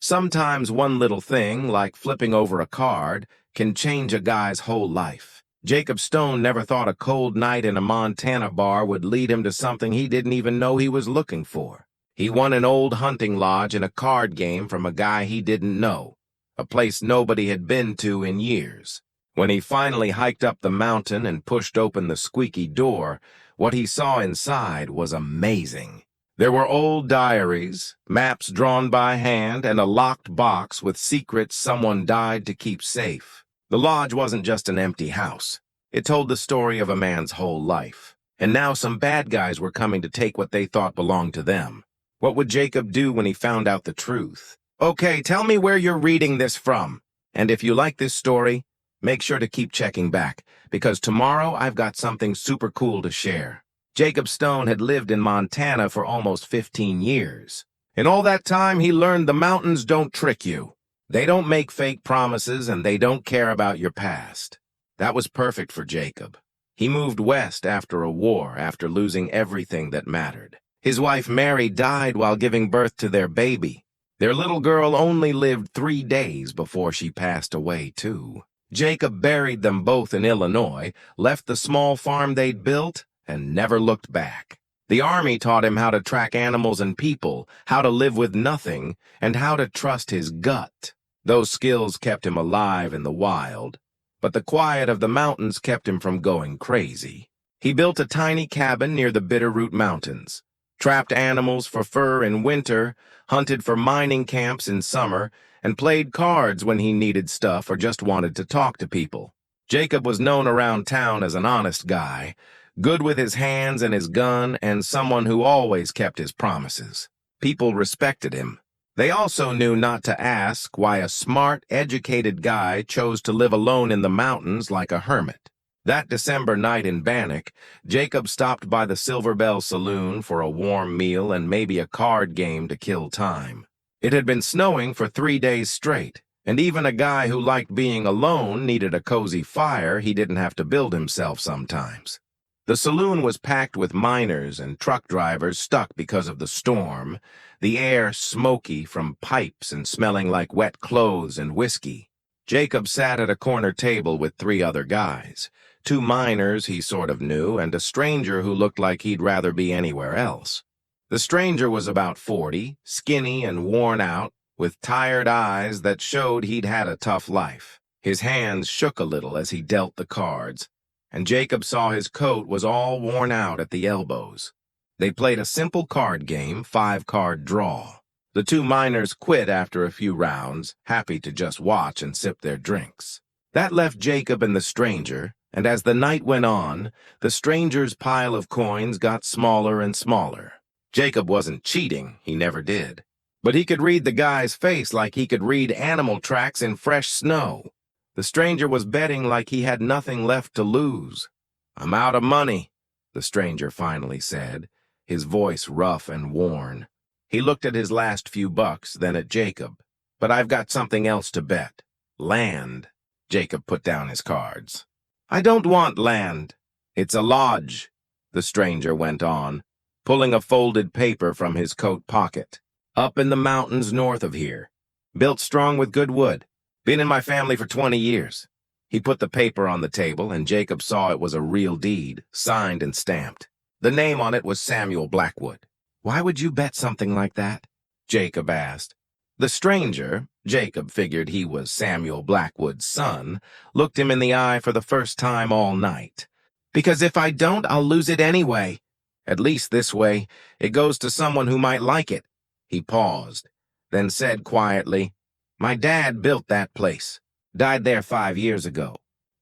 Sometimes one little thing, like flipping over a card, can change a guy's whole life. Jacob Stone never thought a cold night in a Montana bar would lead him to something he didn't even know he was looking for. He won an old hunting lodge in a card game from a guy he didn't know, a place nobody had been to in years. When he finally hiked up the mountain and pushed open the squeaky door, what he saw inside was amazing. There were old diaries, maps drawn by hand, and a locked box with secrets someone died to keep safe. The lodge wasn't just an empty house. It told the story of a man's whole life. And now some bad guys were coming to take what they thought belonged to them. What would Jacob do when he found out the truth? Okay, tell me where you're reading this from. And if you like this story, make sure to keep checking back, because tomorrow I've got something super cool to share. Jacob Stone had lived in Montana for almost 15 years. In all that time, he learned the mountains don't trick you. They don't make fake promises, and they don't care about your past. That was perfect for Jacob. He moved west after a war, after losing everything that mattered. His wife Mary died while giving birth to their baby. Their little girl only lived 3 days before she passed away, too. Jacob buried them both in Illinois, left the small farm they'd built, and never looked back. The army taught him how to track animals and people, how to live with nothing, and how to trust his gut. Those skills kept him alive in the wild, but the quiet of the mountains kept him from going crazy. He built a tiny cabin near the Bitterroot Mountains, trapped animals for fur in winter, hunted for mining camps in summer, and played cards when he needed stuff or just wanted to talk to people. Jacob was known around town as an honest guy, good with his hands and his gun, and someone who always kept his promises. People respected him. They also knew not to ask why a smart, educated guy chose to live alone in the mountains like a hermit. That December night in Bannock, Jacob stopped by the Silver Bell Saloon for a warm meal and maybe a card game to kill time. It had been snowing for 3 days straight, and even a guy who liked being alone needed a cozy fire he didn't have to build himself sometimes. The saloon was packed with miners and truck drivers stuck because of the storm, the air smoky from pipes and smelling like wet clothes and whiskey. Jacob sat at a corner table with 3 other guys, 2 miners he sort of knew, and a stranger who looked like he'd rather be anywhere else. The stranger was about 40, skinny and worn out, with tired eyes that showed he'd had a tough life. His hands shook a little as he dealt the cards, and Jacob saw his coat was all worn out at the elbows. They played a simple card game, 5-card draw. The 2 miners quit after a few rounds, happy to just watch and sip their drinks. That left Jacob and the stranger, and as the night went on, the stranger's pile of coins got smaller and smaller. Jacob wasn't cheating, he never did. But he could read the guy's face like he could read animal tracks in fresh snow. The stranger was betting like he had nothing left to lose. "I'm out of money," the stranger finally said, his voice rough and worn. He looked at his last few bucks, then at Jacob. "But I've got something else to bet. Land." Jacob put down his cards. "I don't want land. It's a lodge," the stranger went on, pulling a folded paper from his coat pocket. "Up in the mountains north of here. Built strong with good wood. Been in my family for 20 years. He put the paper on the table, and Jacob saw it was a real deed, signed and stamped. The name on it was Samuel Blackwood. "Why would you bet something like that?" Jacob asked. The stranger, Jacob figured he was Samuel Blackwood's son, looked him in the eye for the first time all night. "Because if I don't, I'll lose it anyway. At least this way, it goes to someone who might like it." He paused, then said quietly, "My dad built that place. Died there 5 years ago.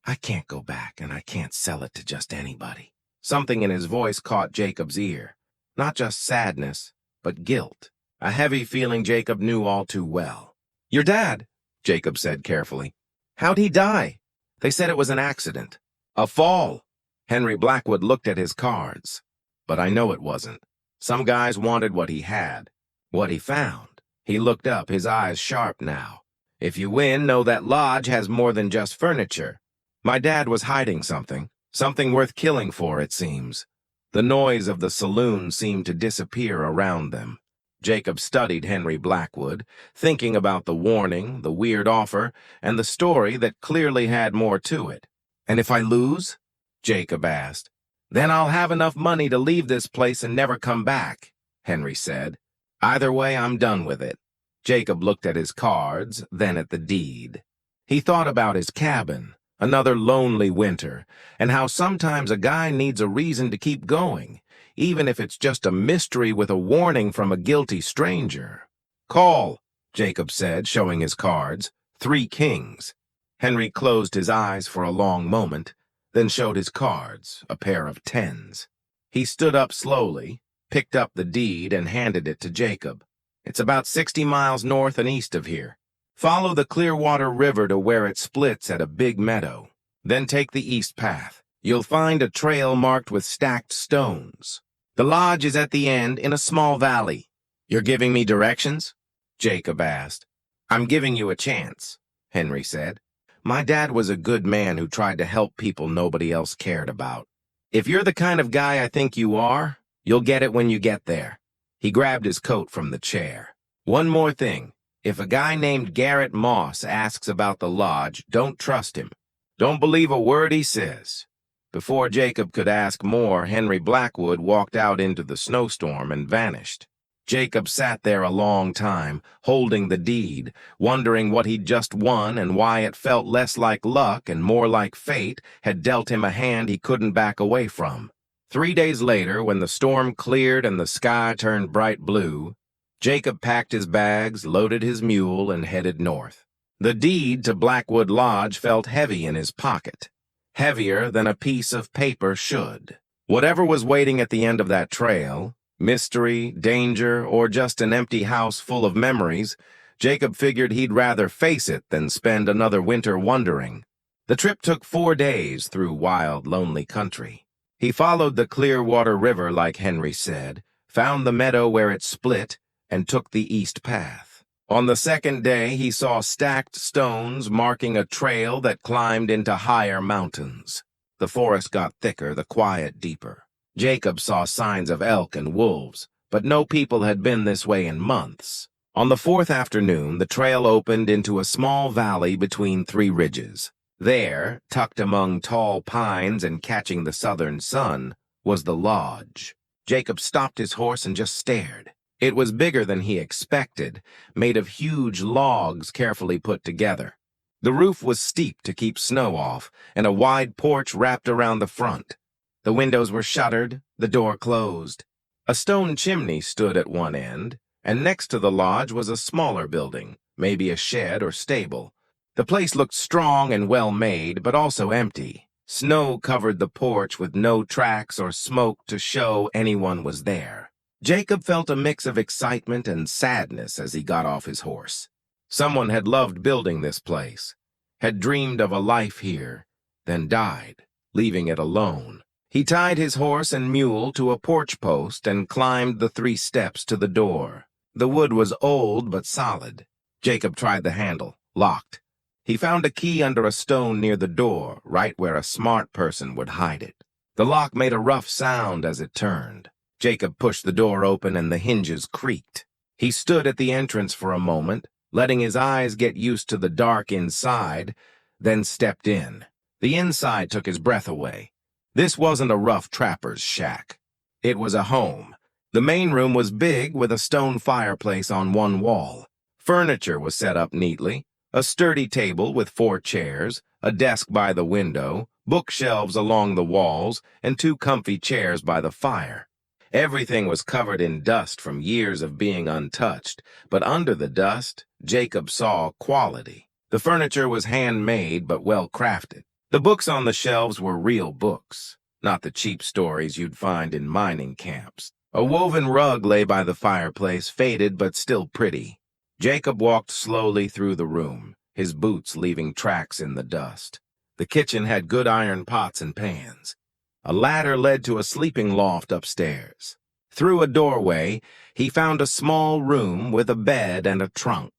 I can't go back, and I can't sell it to just anybody." Something in his voice caught Jacob's ear. Not just sadness, but guilt. A heavy feeling Jacob knew all too well. "Your dad," Jacob said carefully. "How'd he die?" "They said it was an accident. A fall." Henry Blackwood looked at his cards. "But I know it wasn't. Some guys wanted what he had, what he found." He looked up, his eyes sharp now. "If you win, know that lodge has more than just furniture. My dad was hiding something worth killing for, it seems." The noise of the saloon seemed to disappear around them. Jacob studied Henry Blackwood, thinking about the warning, the weird offer, and the story that clearly had more to it. "And if I lose?" Jacob asked. "Then I'll have enough money to leave this place and never come back," Henry said. "Either way, I'm done with it." Jacob looked at his cards, then at the deed. He thought about his cabin, another lonely winter, and how sometimes a guy needs a reason to keep going, even if it's just a mystery with a warning from a guilty stranger. "Call," Jacob said, showing his cards. 3 kings. Henry closed his eyes for a long moment, then showed his cards, a pair of 10s. He stood up slowly, picked up the deed, and handed it to Jacob. "It's about 60 miles north and east of here. Follow the Clearwater River to where it splits at a big meadow. Then take the east path. You'll find a trail marked with stacked stones. The lodge is at the end in a small valley." "You're giving me directions?" Jacob asked. "I'm giving you a chance," Henry said. "My dad was a good man who tried to help people nobody else cared about. If you're the kind of guy I think you are, you'll get it when you get there." He grabbed his coat from the chair. "One more thing. If a guy named Garrett Moss asks about the lodge, don't trust him. Don't believe a word he says." Before Jacob could ask more, Henry Blackwood walked out into the snowstorm and vanished. Jacob sat there a long time, holding the deed, wondering what he'd just won and why it felt less like luck and more like fate had dealt him a hand he couldn't back away from. 3 days later, when the storm cleared and the sky turned bright blue, Jacob packed his bags, loaded his mule, and headed north. The deed to Blackwood Lodge felt heavy in his pocket. Heavier than a piece of paper should. Whatever was waiting at the end of that trail, mystery, danger, or just an empty house full of memories, Jacob figured he'd rather face it than spend another winter wondering. The trip took 4 days through wild, lonely country. He followed the Clearwater River like Henry said, found the meadow where it split, and took the east path. On the second day, he saw stacked stones marking a trail that climbed into higher mountains. The forest got thicker, the quiet deeper. Jacob saw signs of elk and wolves, but no people had been this way in months. On the 4th afternoon, the trail opened into a small valley between 3 ridges. There, tucked among tall pines and catching the southern sun, was the lodge. Jacob stopped his horse and just stared. It was bigger than he expected, made of huge logs carefully put together. The roof was steep to keep snow off, and a wide porch wrapped around the front. The windows were shuttered, the door closed. A stone chimney stood at one end, and next to the lodge was a smaller building, maybe a shed or stable. The place looked strong and well-made, but also empty. Snow covered the porch with no tracks or smoke to show anyone was there. Jacob felt a mix of excitement and sadness as he got off his horse. Someone had loved building this place, had dreamed of a life here, then died, leaving it alone. He tied his horse and mule to a porch post and climbed the 3 steps to the door. The wood was old but solid. Jacob tried the handle, locked. He found a key under a stone near the door, right where a smart person would hide it. The lock made a rough sound as it turned. Jacob pushed the door open and the hinges creaked. He stood at the entrance for a moment, letting his eyes get used to the dark inside, then stepped in. The inside took his breath away. This wasn't a rough trapper's shack. It was a home. The main room was big with a stone fireplace on one wall. Furniture was set up neatly, a sturdy table with 4 chairs, a desk by the window, bookshelves along the walls, and 2 comfy chairs by the fire. Everything was covered in dust from years of being untouched, but under the dust, Jacob saw quality. The furniture was handmade but well-crafted. The books on the shelves were real books, not the cheap stories you'd find in mining camps. A woven rug lay by the fireplace, faded but still pretty. Jacob walked slowly through the room, his boots leaving tracks in the dust. The kitchen had good iron pots and pans. A ladder led to a sleeping loft upstairs. Through a doorway, he found a small room with a bed and a trunk.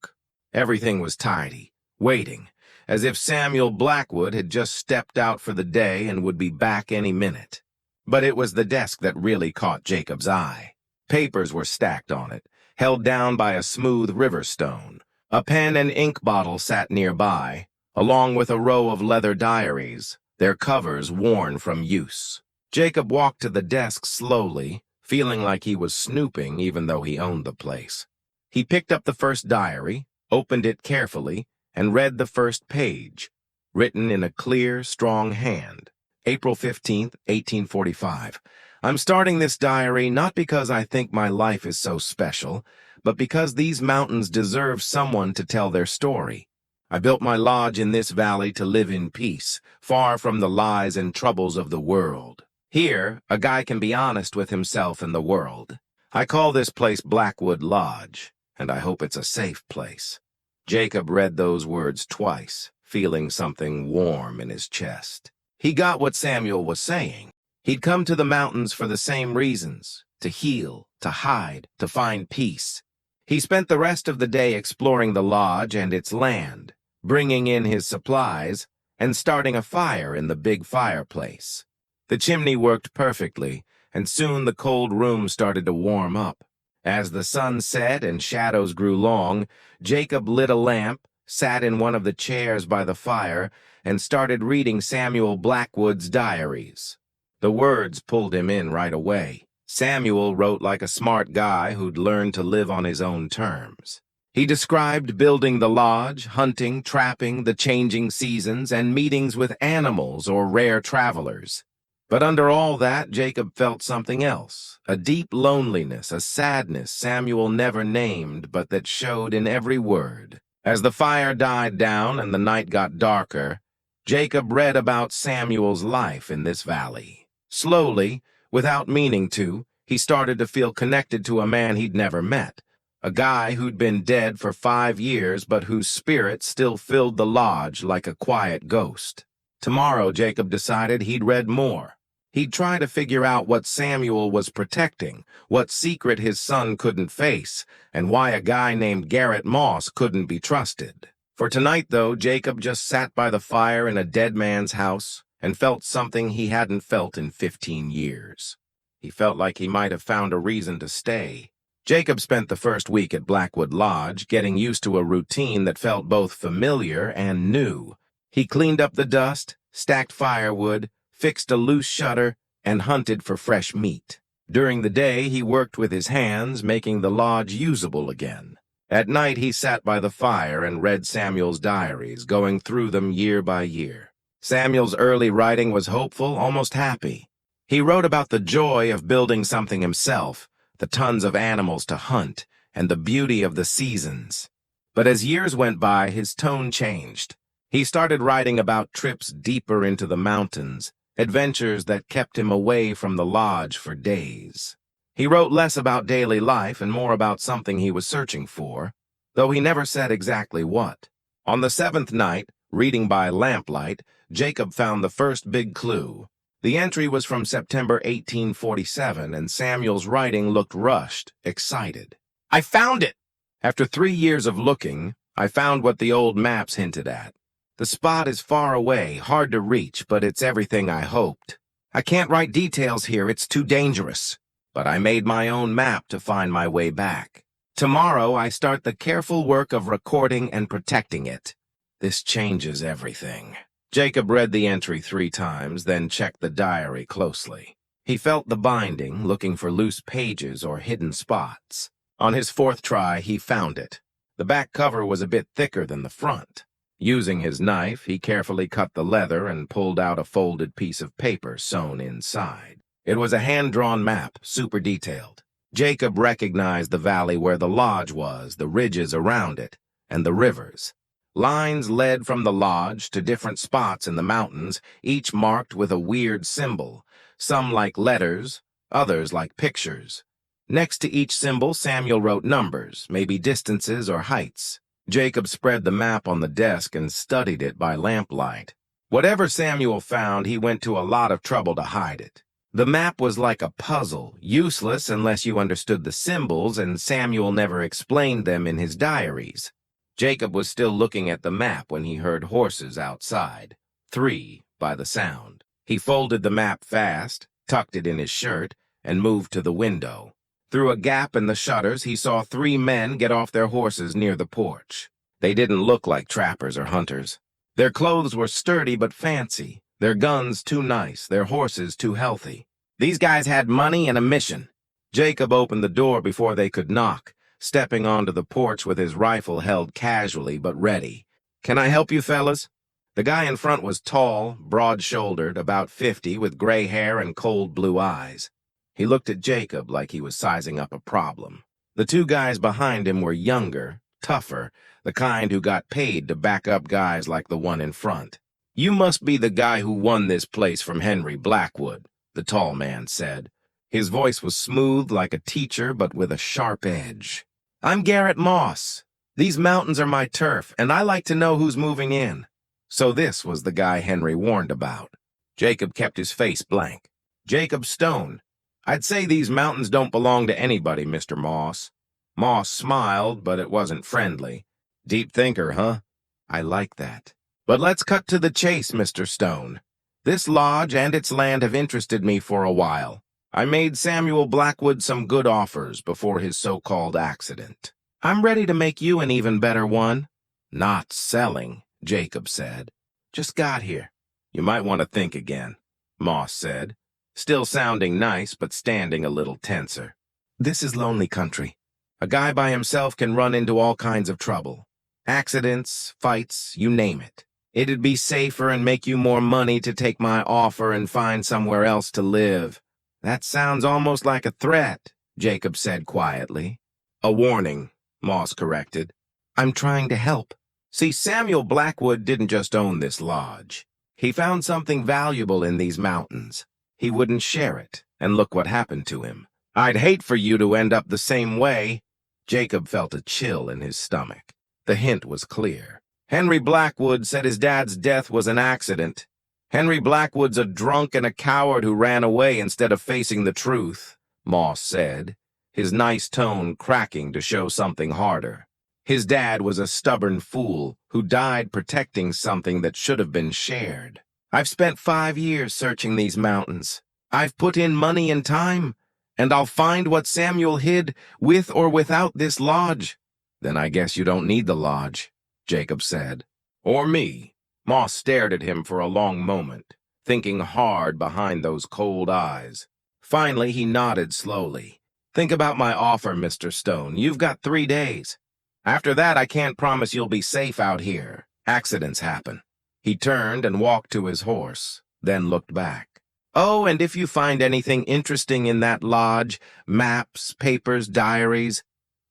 Everything was tidy, waiting, as if Samuel Blackwood had just stepped out for the day and would be back any minute. But it was the desk that really caught Jacob's eye. Papers were stacked on it, held down by a smooth river stone. A pen and ink bottle sat nearby, along with a row of leather diaries, their covers worn from use. Jacob walked to the desk slowly, feeling like he was snooping even though he owned the place. He picked up the first diary, opened it carefully, and read the first page, written in a clear, strong hand. April 15th, 1845. I'm starting this diary not because I think my life is so special, but because these mountains deserve someone to tell their story. I built my lodge in this valley to live in peace, far from the lies and troubles of the world. Here, a guy can be honest with himself and the world. I call this place Blackwood Lodge, and I hope it's a safe place. Jacob read those words twice, feeling something warm in his chest. He got what Samuel was saying. He'd come to the mountains for the same reasons, to heal, to hide, to find peace. He spent the rest of the day exploring the lodge and its land, bringing in his supplies, and starting a fire in the big fireplace. The chimney worked perfectly, and soon the cold room started to warm up. As the sun set and shadows grew long, Jacob lit a lamp, sat in one of the chairs by the fire, and started reading Samuel Blackwood's diaries. The words pulled him in right away. Samuel wrote like a smart guy who'd learned to live on his own terms. He described building the lodge, hunting, trapping, the changing seasons, and meetings with animals or rare travelers. But under all that, Jacob felt something else, a deep loneliness, a sadness Samuel never named, but that showed in every word. As the fire died down and the night got darker, Jacob read about Samuel's life in this valley. Slowly, without meaning to, he started to feel connected to a man he'd never met, a guy who'd been dead for 5 years but whose spirit still filled the lodge like a quiet ghost. Tomorrow, Jacob decided he'd read more. He'd try to figure out what Samuel was protecting, what secret his son couldn't face, and why a guy named Garrett Moss couldn't be trusted. For tonight, though, Jacob just sat by the fire in a dead man's house and felt something he hadn't felt in 15 years. He felt like he might have found a reason to stay. Jacob spent the first week at Blackwood Lodge, getting used to a routine that felt both familiar and new. He cleaned up the dust, stacked firewood, fixed a loose shutter, and hunted for fresh meat. During the day, he worked with his hands, making the lodge usable again. At night, he sat by the fire and read Samuel's diaries, going through them year by year. Samuel's early writing was hopeful, almost happy. He wrote about the joy of building something himself, the tons of animals to hunt, and the beauty of the seasons. But as years went by, his tone changed. He started writing about trips deeper into the mountains, adventures that kept him away from the lodge for days. He wrote less about daily life and more about something he was searching for, though he never said exactly what. On the 7th night, reading by lamplight, Jacob found the first big clue. The entry was from September 1847, and Samuel's writing looked rushed, excited. I found it! After 3 years of looking, I found what the old maps hinted at. The spot is far away, hard to reach, but it's everything I hoped. I can't write details here, it's too dangerous. But I made my own map to find my way back. Tomorrow, I start the careful work of recording and protecting it. This changes everything. Jacob read the entry 3 times, then checked the diary closely. He felt the binding, looking for loose pages or hidden spots. On his 4th try, he found it. The back cover was a bit thicker than the front. Using his knife, he carefully cut the leather and pulled out a folded piece of paper sewn inside. It was a hand-drawn map, super detailed. Jacob recognized the valley where the lodge was, the ridges around it, and the rivers. Lines led from the lodge to different spots in the mountains, each marked with a weird symbol, some like letters, others like pictures. Next to each symbol, Samuel wrote numbers, maybe distances or heights. Jacob spread the map on the desk and studied it by lamplight. Whatever Samuel found, he went to a lot of trouble to hide it. The map was like a puzzle, useless unless you understood the symbols, and Samuel never explained them in his diaries. Jacob was still looking at the map when he heard horses outside, 3 by the sound. He folded the map fast, tucked it in his shirt, and moved to the window. Through a gap in the shutters, he saw 3 men get off their horses near the porch. They didn't look like trappers or hunters. Their clothes were sturdy but fancy, their guns too nice, their horses too healthy. These guys had money and a mission. Jacob opened the door before they could knock, stepping onto the porch with his rifle held casually but ready. "Can I help you, fellas?" The guy in front was tall, broad-shouldered, about 50, with gray hair and cold blue eyes. He looked at Jacob like he was sizing up a problem. The 2 guys behind him were younger, tougher, the kind who got paid to back up guys like the one in front. "You must be the guy who won this place from Henry Blackwood," the tall man said. His voice was smooth like a teacher, but with a sharp edge. "I'm Garrett Moss. These mountains are my turf, and I like to know who's moving in." So this was the guy Henry warned about. Jacob kept his face blank. "Jacob Stone. I'd say these mountains don't belong to anybody, Mr. Moss." Moss smiled, but it wasn't friendly. "Deep thinker, huh? I like that. But let's cut to the chase, Mr. Stone. This lodge and its land have interested me for a while. I made Samuel Blackwood some good offers before his so-called accident. I'm ready to make you an even better one." "Not selling," Jacob said. "Just got here. You might want to think again," Moss said, still sounding nice but standing a little tenser. "This is lonely country. A guy by himself can run into all kinds of trouble. Accidents, fights, you name it. It'd be safer and make you more money to take my offer and find somewhere else to live." "That sounds almost like a threat," Jacob said quietly. "A warning," Moss corrected. "I'm trying to help. See, Samuel Blackwood didn't just own this lodge. He found something valuable in these mountains. He wouldn't share it, and look what happened to him. I'd hate for you to end up the same way." Jacob felt a chill in his stomach. The hint was clear. Henry Blackwood said his dad's death was an accident. "Henry Blackwood's a drunk and a coward who ran away instead of facing the truth," Moss said, his nice tone cracking to show something harder. "His dad was a stubborn fool who died protecting something that should have been shared. I've spent 5 years searching these mountains. I've put in money and time, and I'll find what Samuel hid with or without this lodge." "Then I guess you don't need the lodge," Jacob said. "Or me." Moss stared at him for a long moment, thinking hard behind those cold eyes. Finally, he nodded slowly. "Think about my offer, Mr. Stone. You've got 3 days. After that, I can't promise you'll be safe out here. Accidents happen." He turned and walked to his horse, then looked back. "Oh, and if you find anything interesting in that lodge, maps, papers, diaries,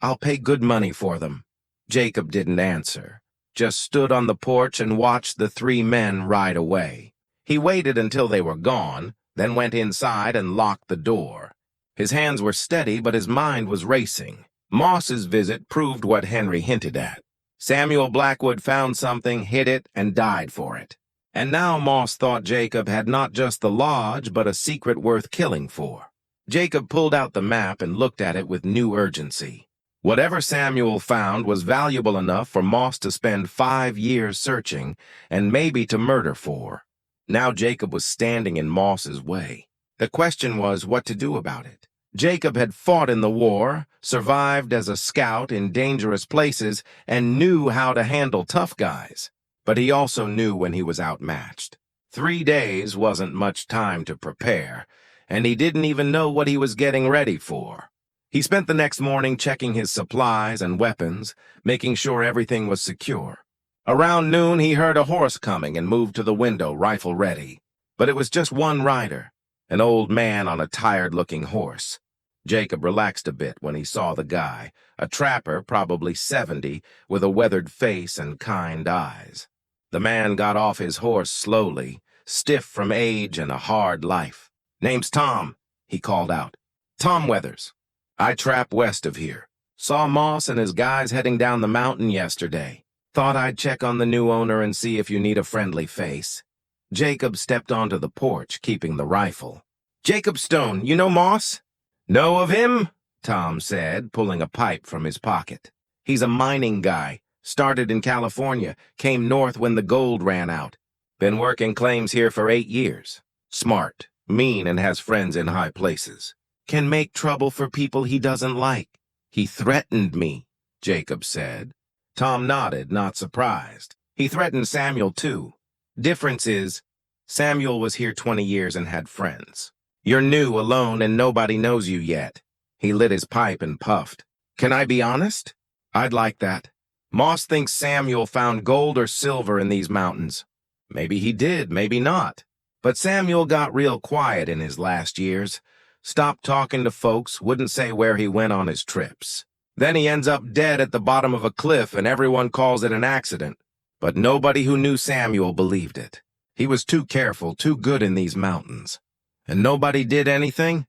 I'll pay good money for them." Jacob didn't answer, just stood on the porch and watched the 3 men ride away. He waited until they were gone, then went inside and locked the door. His hands were steady, but his mind was racing. Moss's visit proved what Henry hinted at. Samuel Blackwood found something, hid it, and died for it. And now Moss thought Jacob had not just the lodge, but a secret worth killing for. Jacob pulled out the map and looked at it with new urgency. Whatever Samuel found was valuable enough for Moss to spend 5 years searching, and maybe to murder for. Now Jacob was standing in Moss's way. The question was what to do about it. Jacob had fought in the war, survived as a scout in dangerous places, and knew how to handle tough guys. But he also knew when he was outmatched. 3 days wasn't much time to prepare, and he didn't even know what he was getting ready for. He spent the next morning checking his supplies and weapons, making sure everything was secure. Around noon, he heard a horse coming and moved to the window, rifle ready. But it was just one rider, an old man on a tired-looking horse. Jacob relaxed a bit when he saw the guy, a trapper, probably 70, with a weathered face and kind eyes. The man got off his horse slowly, stiff from age and a hard life. "Name's Tom," he called out. "Tom Weathers. I trap west of here. Saw Moss and his guys heading down the mountain yesterday. Thought I'd check on the new owner and see if you need a friendly face." Jacob stepped onto the porch, keeping the rifle. "Jacob Stone, you know Moss?" "Know of him?" Tom said, pulling a pipe from his pocket. "He's a mining guy. Started in California, came north when the gold ran out. Been working claims here for 8 years. Smart, mean, and has friends in high places. can make trouble for people he doesn't like. He threatened me, Jacob said. Tom nodded, not surprised. He threatened Samuel, too. Difference is, Samuel was here 20 years and had friends. You're new, alone, and nobody knows you yet. He lit his pipe and puffed. Can I be honest? I'd like that. Moss thinks Samuel found gold or silver in these mountains. Maybe he did, maybe not. But Samuel got real quiet in his last years. Stopped talking to folks, wouldn't say where he went on his trips. Then he ends up dead at the bottom of a cliff and everyone calls it an accident. But nobody who knew Samuel believed it. He was too careful, too good in these mountains. And nobody did anything?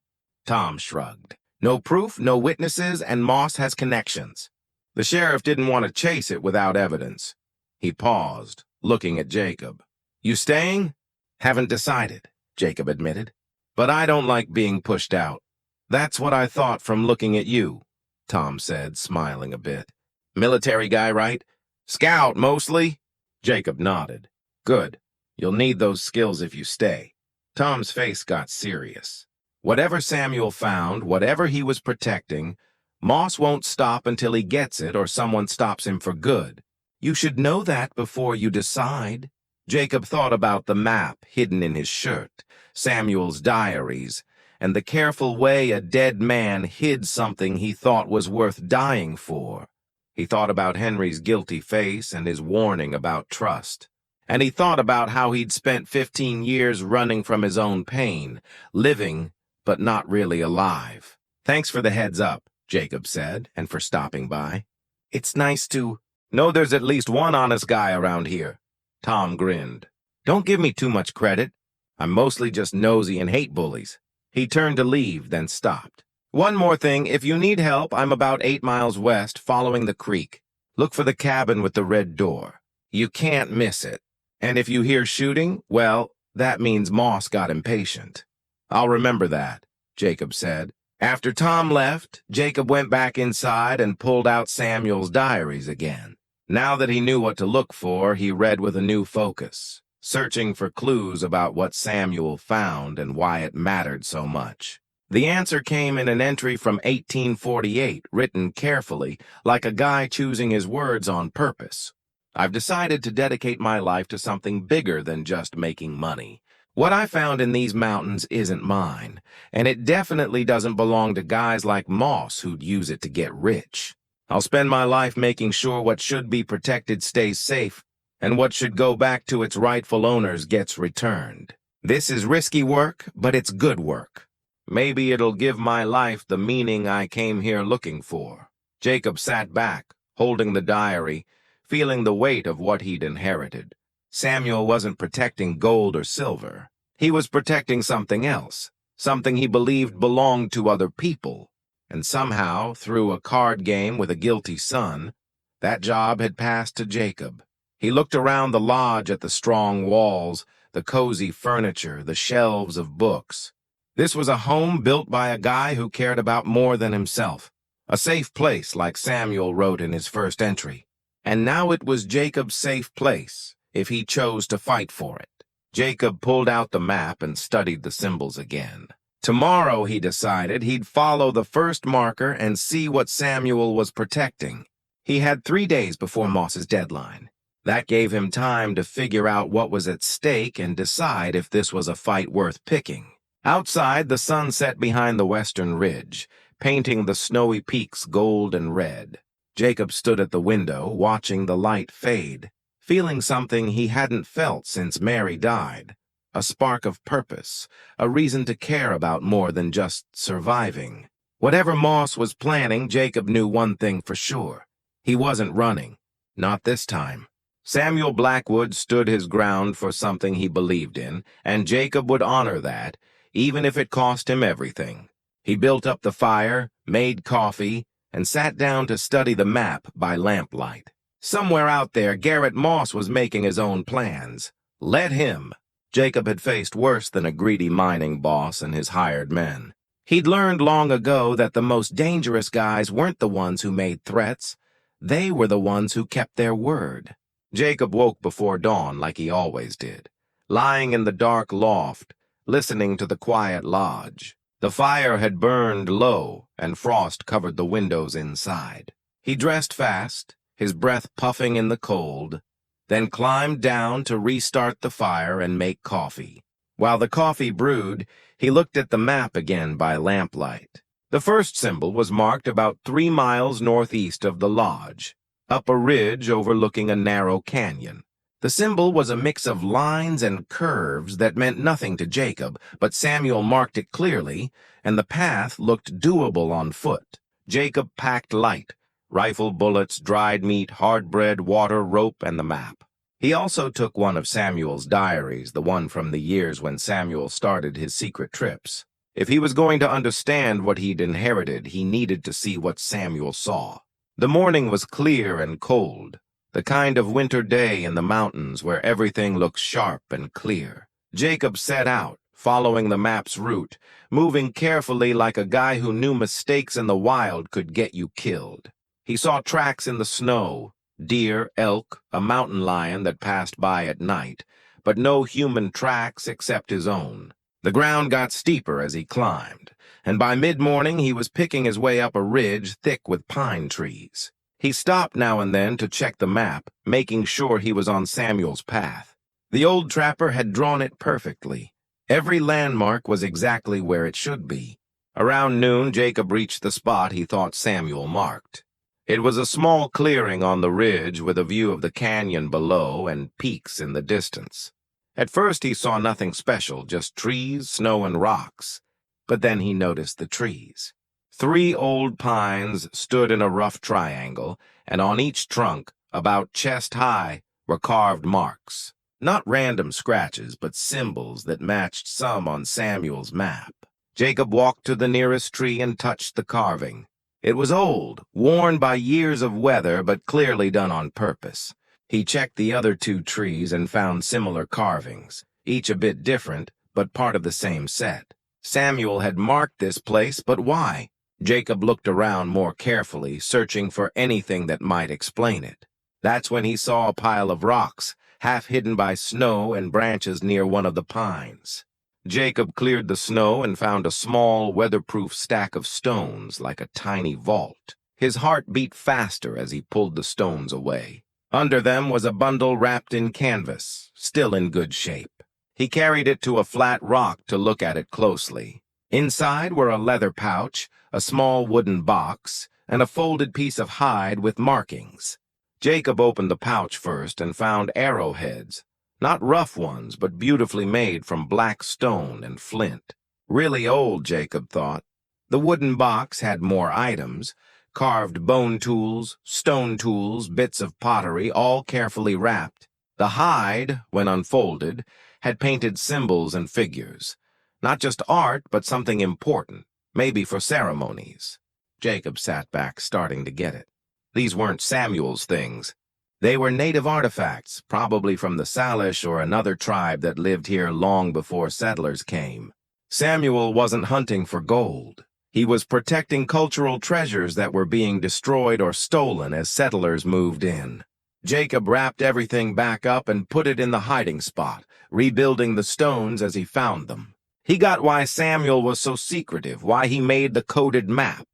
Tom shrugged. No proof, no witnesses, and Moss has connections. The sheriff didn't want to chase it without evidence. He paused, looking at Jacob. You staying? Haven't decided, Jacob admitted. But I don't like being pushed out. That's what I thought from looking at you, Tom said, smiling a bit. Military guy, right? Scout, mostly? Jacob nodded. Good. You'll need those skills if you stay. Tom's face got serious. Whatever Samuel found, whatever he was protecting, Moss won't stop until he gets it or someone stops him for good. You should know that before you decide. Jacob thought about the map hidden in his shirt, Samuel's diaries, and the careful way a dead man hid something he thought was worth dying for. He thought about Henry's guilty face and his warning about trust. And he thought about how he'd spent 15 years running from his own pain, living, but not really alive. Thanks for the heads up, Jacob said, and for stopping by. It's nice to know there's at least one honest guy around here. Tom grinned. Don't give me too much credit. I'm mostly just nosy and hate bullies. He turned to leave, then stopped. One more thing, if you need help, I'm about 8 miles west, following the creek. Look for the cabin with the red door. You can't miss it. And if you hear shooting, well, that means Moss got impatient. I'll remember that, Jacob said. After Tom left, Jacob went back inside and pulled out Samuel's diaries again. Now that he knew what to look for, he read with a new focus, searching for clues about what Samuel found and why it mattered so much. The answer came in an entry from 1848, written carefully, like a guy choosing his words on purpose. I've decided to dedicate my life to something bigger than just making money. What I found in these mountains isn't mine, and it definitely doesn't belong to guys like Moss who'd use it to get rich. I'll spend my life making sure what should be protected stays safe, and what should go back to its rightful owners gets returned. This is risky work, but it's good work. Maybe it'll give my life the meaning I came here looking for. Jacob sat back, holding the diary, feeling the weight of what he'd inherited. Samuel wasn't protecting gold or silver. He was protecting something else, something he believed belonged to other people. And somehow, through a card game with a guilty son, that job had passed to Jacob. He looked around the lodge at the strong walls, the cozy furniture, the shelves of books. This was a home built by a guy who cared about more than himself. A safe place, like Samuel wrote in his first entry. And now it was Jacob's safe place, if he chose to fight for it. Jacob pulled out the map and studied the symbols again. Tomorrow, he decided, he'd follow the first marker and see what Samuel was protecting. He had 3 days before Moss's deadline. That gave him time to figure out what was at stake and decide if this was a fight worth picking. Outside, the sun set behind the western ridge, painting the snowy peaks gold and red. Jacob stood at the window, watching the light fade, feeling something he hadn't felt since Mary died. A spark of purpose, a reason to care about more than just surviving. Whatever Moss was planning, Jacob knew one thing for sure. He wasn't running. Not this time. Samuel Blackwood stood his ground for something he believed in, and Jacob would honor that, even if it cost him everything. He built up the fire, made coffee, and sat down to study the map by lamplight. Somewhere out there, Garrett Moss was making his own plans. Let him. Jacob had faced worse than a greedy mining boss and his hired men. He'd learned long ago that the most dangerous guys weren't the ones who made threats. They were the ones who kept their word. Jacob woke before dawn like he always did, lying in the dark loft, listening to the quiet lodge. The fire had burned low, and frost covered the windows inside. He dressed fast, his breath puffing in the cold, then climbed down to restart the fire and make coffee. While the coffee brewed, he looked at the map again by lamplight. The first symbol was marked about 3 miles northeast of the lodge, up a ridge overlooking a narrow canyon. The symbol was a mix of lines and curves that meant nothing to Jacob, but Samuel marked it clearly, and the path looked doable on foot. Jacob packed light: rifle bullets, dried meat, hard bread, water, rope, and the map. He also took one of Samuel's diaries, the one from the years when Samuel started his secret trips. If he was going to understand what he'd inherited, he needed to see what Samuel saw. The morning was clear and cold, the kind of winter day in the mountains where everything looks sharp and clear. Jacob set out, following the map's route, moving carefully like a guy who knew mistakes in the wild could get you killed. He saw tracks in the snow, deer, elk, a mountain lion that passed by at night, but no human tracks except his own. The ground got steeper as he climbed, and by mid-morning he was picking his way up a ridge thick with pine trees. He stopped now and then to check the map, making sure he was on Samuel's path. The old trapper had drawn it perfectly. Every landmark was exactly where it should be. Around noon, Jacob reached the spot he thought Samuel marked. It was a small clearing on the ridge with a view of the canyon below and peaks in the distance. At first he saw nothing special, just trees, snow, and rocks. But then he noticed the trees. 3 old pines stood in a rough triangle, and on each trunk, about chest high, were carved marks. Not random scratches, but symbols that matched some on Samuel's map. Jacob walked to the nearest tree and touched the carving. It was old, worn by years of weather, but clearly done on purpose. He checked the other 2 trees and found similar carvings, each a bit different, but part of the same set. Samuel had marked this place, but why? Jacob looked around more carefully, searching for anything that might explain it. That's when he saw a pile of rocks, half hidden by snow and branches near one of the pines. Jacob cleared the snow and found a small, weatherproof stack of stones like a tiny vault. His heart beat faster as he pulled the stones away. Under them was a bundle wrapped in canvas, still in good shape. He carried it to a flat rock to look at it closely. Inside were a leather pouch, a small wooden box, and a folded piece of hide with markings. Jacob opened the pouch first and found arrowheads. Not rough ones, but beautifully made from black stone and flint. Really old, Jacob thought. The wooden box had more items: carved bone tools, stone tools, bits of pottery, all carefully wrapped. The hide, when unfolded, had painted symbols and figures. Not just art, but something important, maybe for ceremonies. Jacob sat back, starting to get it. These weren't Samuel's things. They were native artifacts, probably from the Salish or another tribe that lived here long before settlers came. Samuel wasn't hunting for gold. He was protecting cultural treasures that were being destroyed or stolen as settlers moved in. Jacob wrapped everything back up and put it in the hiding spot, rebuilding the stones as he found them. He got why Samuel was so secretive, why he made the coded map.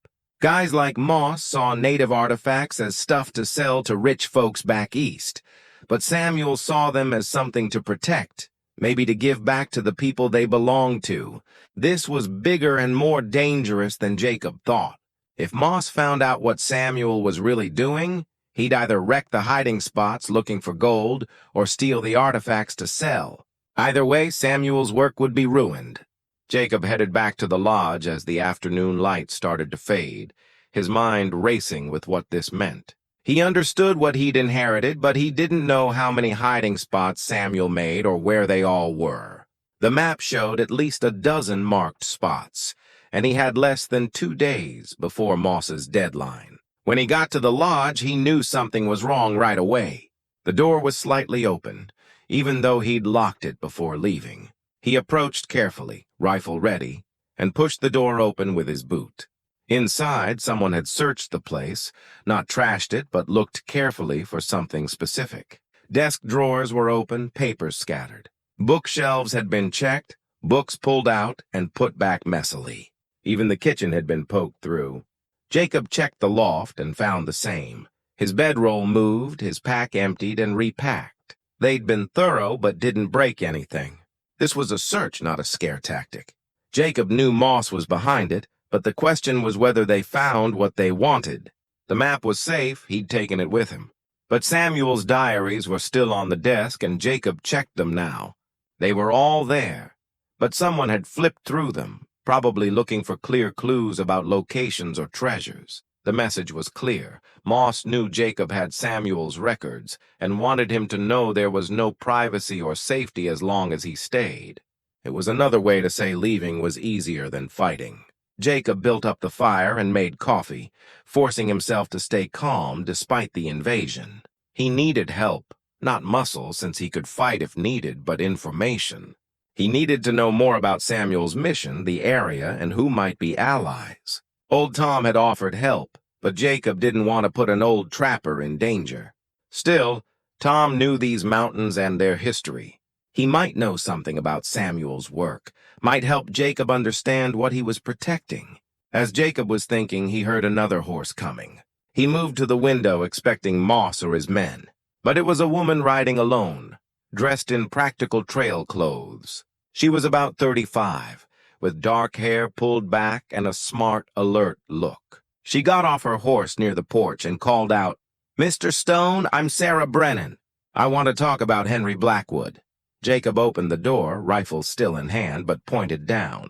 Guys like Moss saw native artifacts as stuff to sell to rich folks back east, but Samuel saw them as something to protect, maybe to give back to the people they belonged to. This was bigger and more dangerous than Jacob thought. If Moss found out what Samuel was really doing, he'd either wreck the hiding spots looking for gold or steal the artifacts to sell. Either way, Samuel's work would be ruined. Jacob headed back to the lodge as the afternoon light started to fade, his mind racing with what this meant. He understood what he'd inherited, but he didn't know how many hiding spots Samuel made or where they all were. The map showed at least a dozen marked spots, and he had less than 2 days before Moss's deadline. When he got to the lodge, he knew something was wrong right away. The door was slightly open, even though he'd locked it before leaving. He approached carefully, rifle ready, and pushed the door open with his boot. Inside, someone had searched the place, not trashed it, but looked carefully for something specific. Desk drawers were open, papers scattered. Bookshelves had been checked, books pulled out and put back messily. Even the kitchen had been poked through. Jacob checked the loft and found the same. His bedroll moved, his pack emptied and repacked. They'd been thorough but didn't break anything. This was a search, not a scare tactic. Jacob knew Moss was behind it, but the question was whether they found what they wanted. The map was safe, he'd taken it with him. But Samuel's diaries were still on the desk, and Jacob checked them now. They were all there, but someone had flipped through them, probably looking for clear clues about locations or treasures. The message was clear. Moss knew Jacob had Samuel's records and wanted him to know there was no privacy or safety as long as he stayed. It was another way to say leaving was easier than fighting. Jacob built up the fire and made coffee, forcing himself to stay calm despite the invasion. He needed help, not muscle since he could fight if needed, but information. He needed to know more about Samuel's mission, the area, and who might be allies. Old Tom had offered help, but Jacob didn't want to put an old trapper in danger. Still, Tom knew these mountains and their history. He might know something about Samuel's work, might help Jacob understand what he was protecting. As Jacob was thinking, he heard another horse coming. He moved to the window expecting Moss or his men, but it was a woman riding alone, dressed in practical trail clothes. She was about 35, with dark hair pulled back and a smart, alert look. She got off her horse near the porch and called out, "Mr. Stone, I'm Sarah Brennan. I want to talk about Henry Blackwood." Jacob opened the door, rifle still in hand, but pointed down.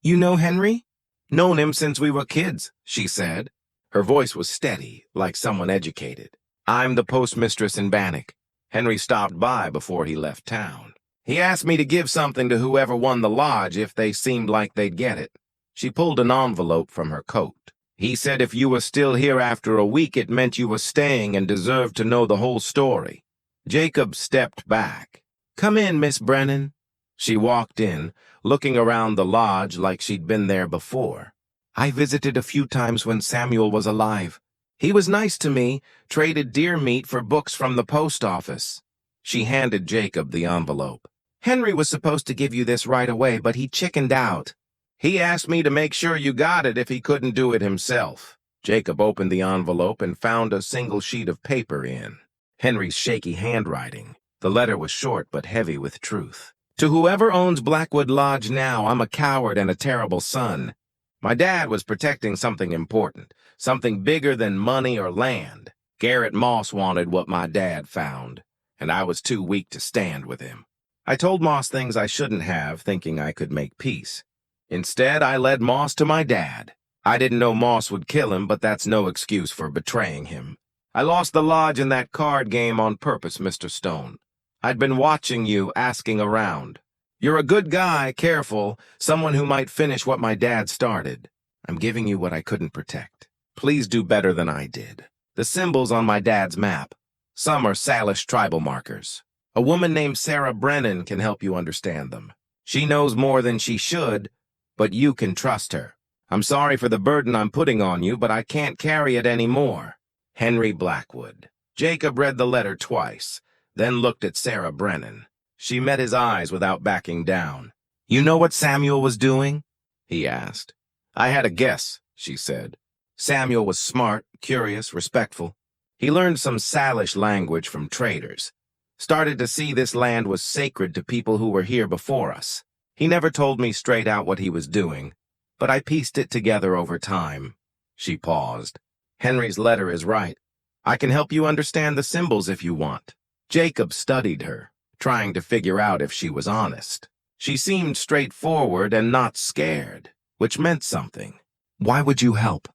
"You know Henry?" "Known him since we were kids," she said. Her voice was steady, like someone educated. "I'm the postmistress in Bannock. Henry stopped by before he left town. He asked me to give something to whoever won the lodge if they seemed like they'd get it." She pulled an envelope from her coat. "He said if you were still here after a week, it meant you were staying and deserved to know the whole story." Jacob stepped back. "Come in, Miss Brennan." She walked in, looking around the lodge like she'd been there before. "I visited a few times when Samuel was alive. He was nice to me, traded deer meat for books from the post office." She handed Jacob the envelope. "Henry was supposed to give you this right away, but he chickened out. He asked me to make sure you got it if he couldn't do it himself." Jacob opened the envelope and found a single sheet of paper in Henry's shaky handwriting. The letter was short but heavy with truth. "To whoever owns Blackwood Lodge now, I'm a coward and a terrible son. My dad was protecting something important, something bigger than money or land. Garrett Moss wanted what my dad found, and I was too weak to stand with him. I told Moss things I shouldn't have, thinking I could make peace. Instead, I led Moss to my dad. I didn't know Moss would kill him, but that's no excuse for betraying him. I lost the lodge in that card game on purpose, Mr. Stone. I'd been watching you, asking around. You're a good guy, careful, someone who might finish what my dad started. I'm giving you what I couldn't protect. Please do better than I did. The symbols on my dad's map. Some are Salish tribal markers. A woman named Sarah Brennan can help you understand them. She knows more than she should, but you can trust her. I'm sorry for the burden I'm putting on you, but I can't carry it anymore. Henry Blackwood." Jacob read the letter twice, then looked at Sarah Brennan. She met his eyes without backing down. "You know what Samuel was doing?" he asked. "I had a guess," she said. Samuel was smart, curious, respectful. He learned some Salish language from traders. Started to see this land was sacred to people who were here before us. He never told me straight out what he was doing, but I pieced it together over time." She paused. "Henry's letter is right. I can help you understand the symbols if you want." Jacob studied her, trying to figure out if she was honest. She seemed straightforward and not scared, which meant something. "Why would you help?"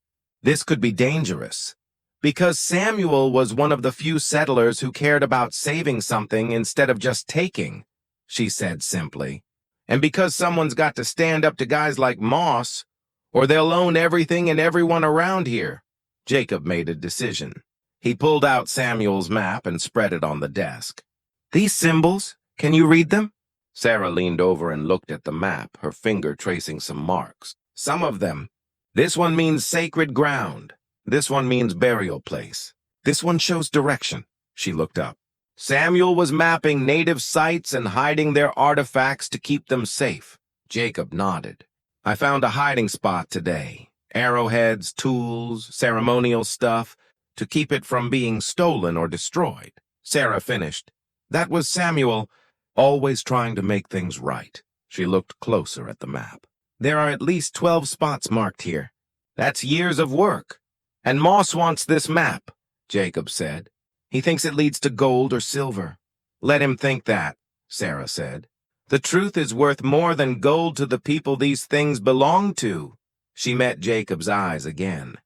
"This could be dangerous." "Because Samuel was one of the few settlers who cared about saving something instead of just taking," she said simply. "And because someone's got to stand up to guys like Moss, or they'll own everything and everyone around here." Jacob made a decision. He pulled out Samuel's map and spread it on the desk. "These symbols, can you read them?" Sarah leaned over and looked at the map, her finger tracing some marks. "Some of them. This one means sacred ground. This one means burial place. This one shows direction." She looked up. "Samuel was mapping native sites and hiding their artifacts to keep them safe." Jacob nodded. I found a hiding spot today. Arrowheads, tools, ceremonial stuff, to keep it from being stolen or destroyed. Sarah finished. That was Samuel, always trying to make things right. She looked closer at the map. There are at least 12 spots marked here. That's years of work. And Moss wants this map, Jacob said. He thinks it leads to gold or silver. Let him think that, Sarah said. The truth is worth more than gold to the people these things belong to. She met Jacob's eyes again.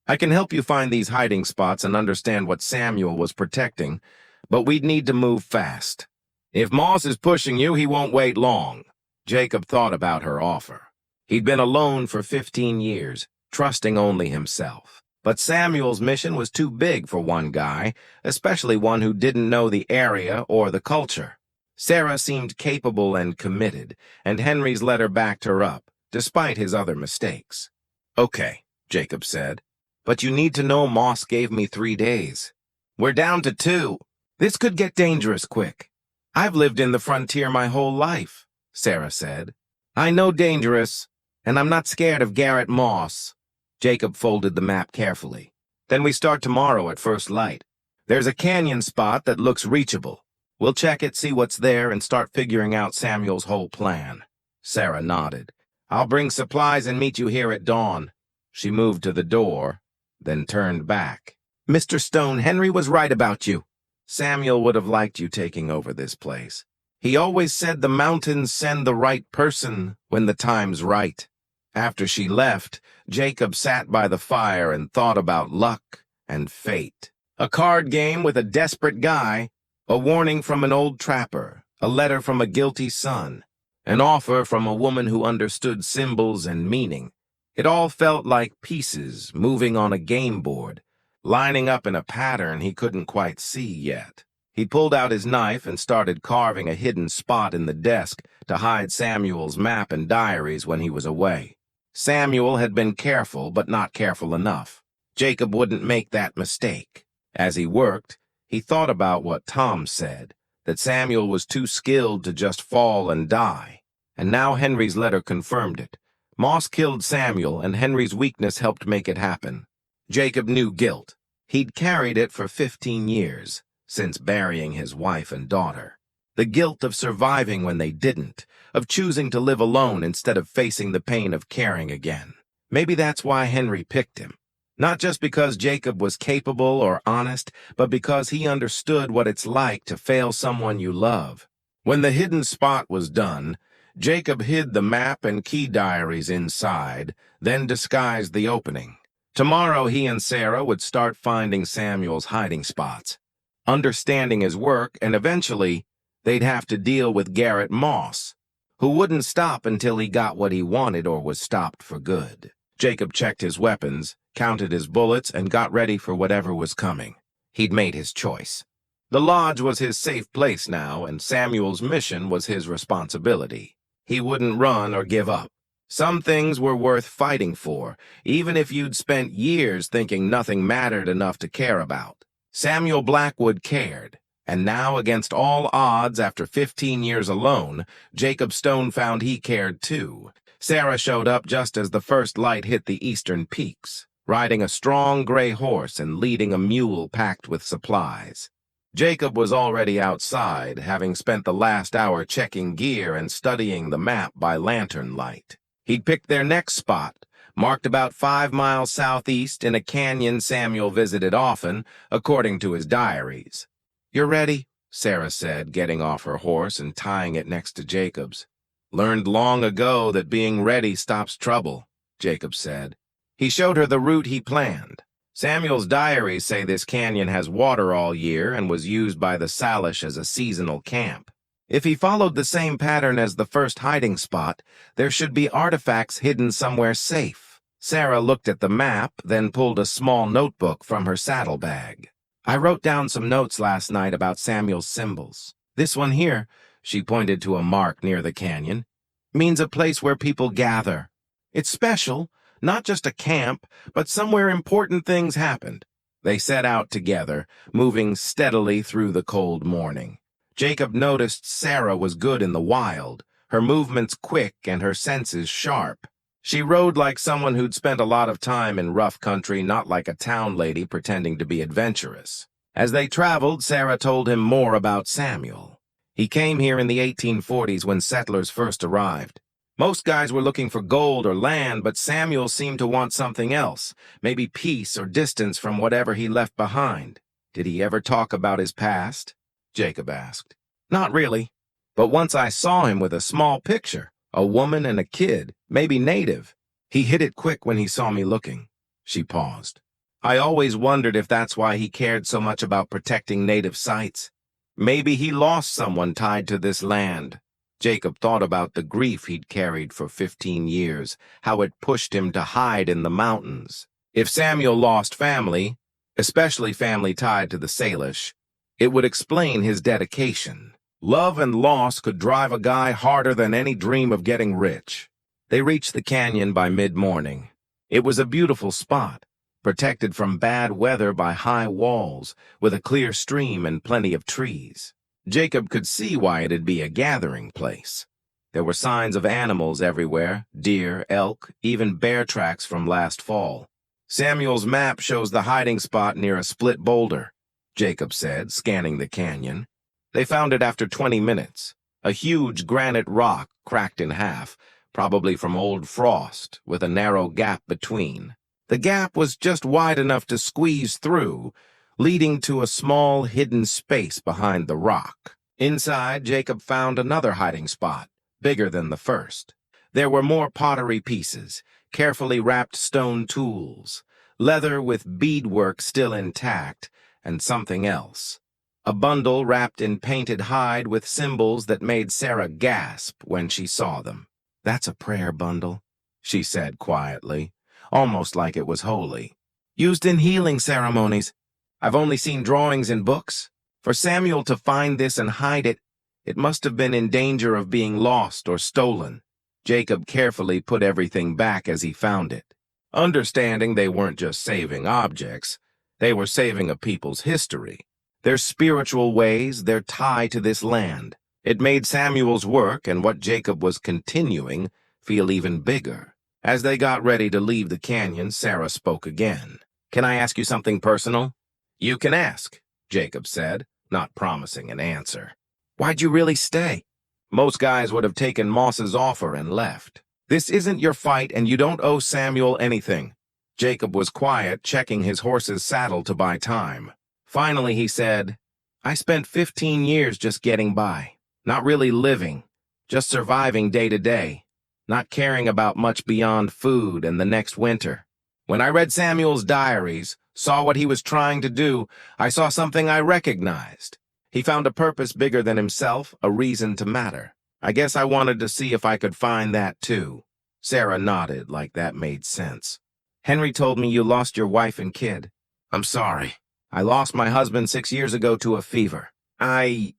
I can help you find these hiding spots and understand what Samuel was protecting, but we'd need to move fast. If Moss is pushing you, he won't wait long. Jacob thought about her offer. He'd been alone for 15 years, trusting only himself. But Samuel's mission was too big for one guy, especially one who didn't know the area or the culture. Sarah seemed capable and committed, and Henry's letter backed her up, despite his other mistakes. Okay, Jacob said, but you need to know Moss gave me 3 days. We're down to 2. This could get dangerous quick. I've lived in the frontier my whole life, Sarah said. I know dangerous, and I'm not scared of Garrett Moss. Jacob folded the map carefully. Then we start tomorrow at first light. There's a canyon spot that looks reachable. We'll check it, see what's there, and start figuring out Samuel's whole plan. Sarah nodded. I'll bring supplies and meet you here at dawn. She moved to the door, then turned back. Mr. Stone, Henry was right about you. Samuel would have liked you taking over this place. He always said the mountains send the right person when the time's right. After she left, Jacob sat by the fire and thought about luck and fate. A card game with a desperate guy, a warning from an old trapper, a letter from a guilty son, an offer from a woman who understood symbols and meaning. It all felt like pieces moving on a game board, lining up in a pattern he couldn't quite see yet. He pulled out his knife and started carving a hidden spot in the desk to hide Samuel's map and diaries when he was away. Samuel had been careful, but not careful enough. Jacob wouldn't make that mistake. As he worked, he thought about what Tom said, that Samuel was too skilled to just fall and die. And now Henry's letter confirmed it. Moss killed Samuel, and Henry's weakness helped make it happen. Jacob knew guilt. He'd carried it for 15 years, since burying his wife and daughter. The guilt of surviving when they didn't, of choosing to live alone instead of facing the pain of caring again. Maybe that's why Henry picked him. Not just because Jacob was capable or honest, but because he understood what it's like to fail someone you love. When the hidden spot was done, Jacob hid the map and key diaries inside, then disguised the opening. Tomorrow he and Sarah would start finding Samuel's hiding spots, understanding his work, and eventually they'd have to deal with Garrett Moss, who wouldn't stop until he got what he wanted or was stopped for good. Jacob checked his weapons, counted his bullets, and got ready for whatever was coming. He'd made his choice. The lodge was his safe place now, and Samuel's mission was his responsibility. He wouldn't run or give up. Some things were worth fighting for, even if you'd spent years thinking nothing mattered enough to care about. Samuel Blackwood cared, and now, against all odds, after 15 years alone, Jacob Stone found he cared too. Sarah showed up just as the first light hit the eastern peaks, riding a strong gray horse and leading a mule packed with supplies. Jacob was already outside, having spent the last hour checking gear and studying the map by lantern light. He'd picked their next spot, marked about 5 miles southeast in a canyon Samuel visited often, according to his diaries. "You're ready," Sarah said, getting off her horse and tying it next to Jacob's. "Learned long ago that being ready stops trouble," Jacob said. He showed her the route he planned. Samuel's diaries say this canyon has water all year and was used by the Salish as a seasonal camp. If he followed the same pattern as the first hiding spot, there should be artifacts hidden somewhere safe. Sarah looked at the map, then pulled a small notebook from her saddlebag. "I wrote down some notes last night about Samuel's symbols. This one here," she pointed to a mark near the canyon, "means a place where people gather. It's special, not just a camp, but somewhere important things happened." They set out together, moving steadily through the cold morning. Jacob noticed Sarah was good in the wild, her movements quick and her senses sharp. She rode like someone who'd spent a lot of time in rough country, not like a town lady pretending to be adventurous. As they traveled, Sarah told him more about Samuel. He came here in the 1840s when settlers first arrived. Most guys were looking for gold or land, but Samuel seemed to want something else, maybe peace or distance from whatever he left behind. Did he ever talk about his past? Jacob asked. Not really, but once I saw him with a small picture, a woman and a kid, maybe native. He hit it quick when he saw me looking. She paused. I always wondered if that's why he cared so much about protecting native sites. Maybe he lost someone tied to this land. Jacob thought about the grief he'd carried for 15 years, how it pushed him to hide in the mountains. If Samuel lost family, especially family tied to the Salish, it would explain his dedication. Love and loss could drive a guy harder than any dream of getting rich. They reached the canyon by mid-morning. It was a beautiful spot, protected from bad weather by high walls, with a clear stream and plenty of trees. Jacob could see why it'd be a gathering place. There were signs of animals everywhere, deer, elk, even bear tracks from last fall. Samuel's map shows the hiding spot near a split boulder, Jacob said, scanning the canyon. They found it after 20 minutes, a huge granite rock cracked in half, probably from old frost, with a narrow gap between. The gap was just wide enough to squeeze through, leading to a small hidden space behind the rock. Inside, Jacob found another hiding spot, bigger than the first. There were more pottery pieces, carefully wrapped stone tools, leather with beadwork still intact, and something else. A bundle wrapped in painted hide with symbols that made Sarah gasp when she saw them. That's a prayer bundle, she said quietly, almost like it was holy. Used in healing ceremonies. I've only seen drawings in books. For Samuel to find this and hide it, it must have been in danger of being lost or stolen. Jacob carefully put everything back as he found it, understanding they weren't just saving objects, they were saving a people's history, their spiritual ways, their tie to this land. It made Samuel's work and what Jacob was continuing feel even bigger. As they got ready to leave the canyon, Sarah spoke again. Can I ask you something personal? You can ask, Jacob said, not promising an answer. Why'd you really stay? Most guys would have taken Moss's offer and left. This isn't your fight, and you don't owe Samuel anything. Jacob was quiet, checking his horse's saddle to buy time. Finally, he said, I spent 15 years just getting by, not really living, just surviving day to day, not caring about much beyond food and the next winter. When I read Samuel's diaries, saw what he was trying to do, I saw something I recognized. He found a purpose bigger than himself, a reason to matter. I guess I wanted to see if I could find that too. Sarah nodded like that made sense. Henry told me you lost your wife and kid. I'm sorry. I lost my husband 6 years ago to a fever. I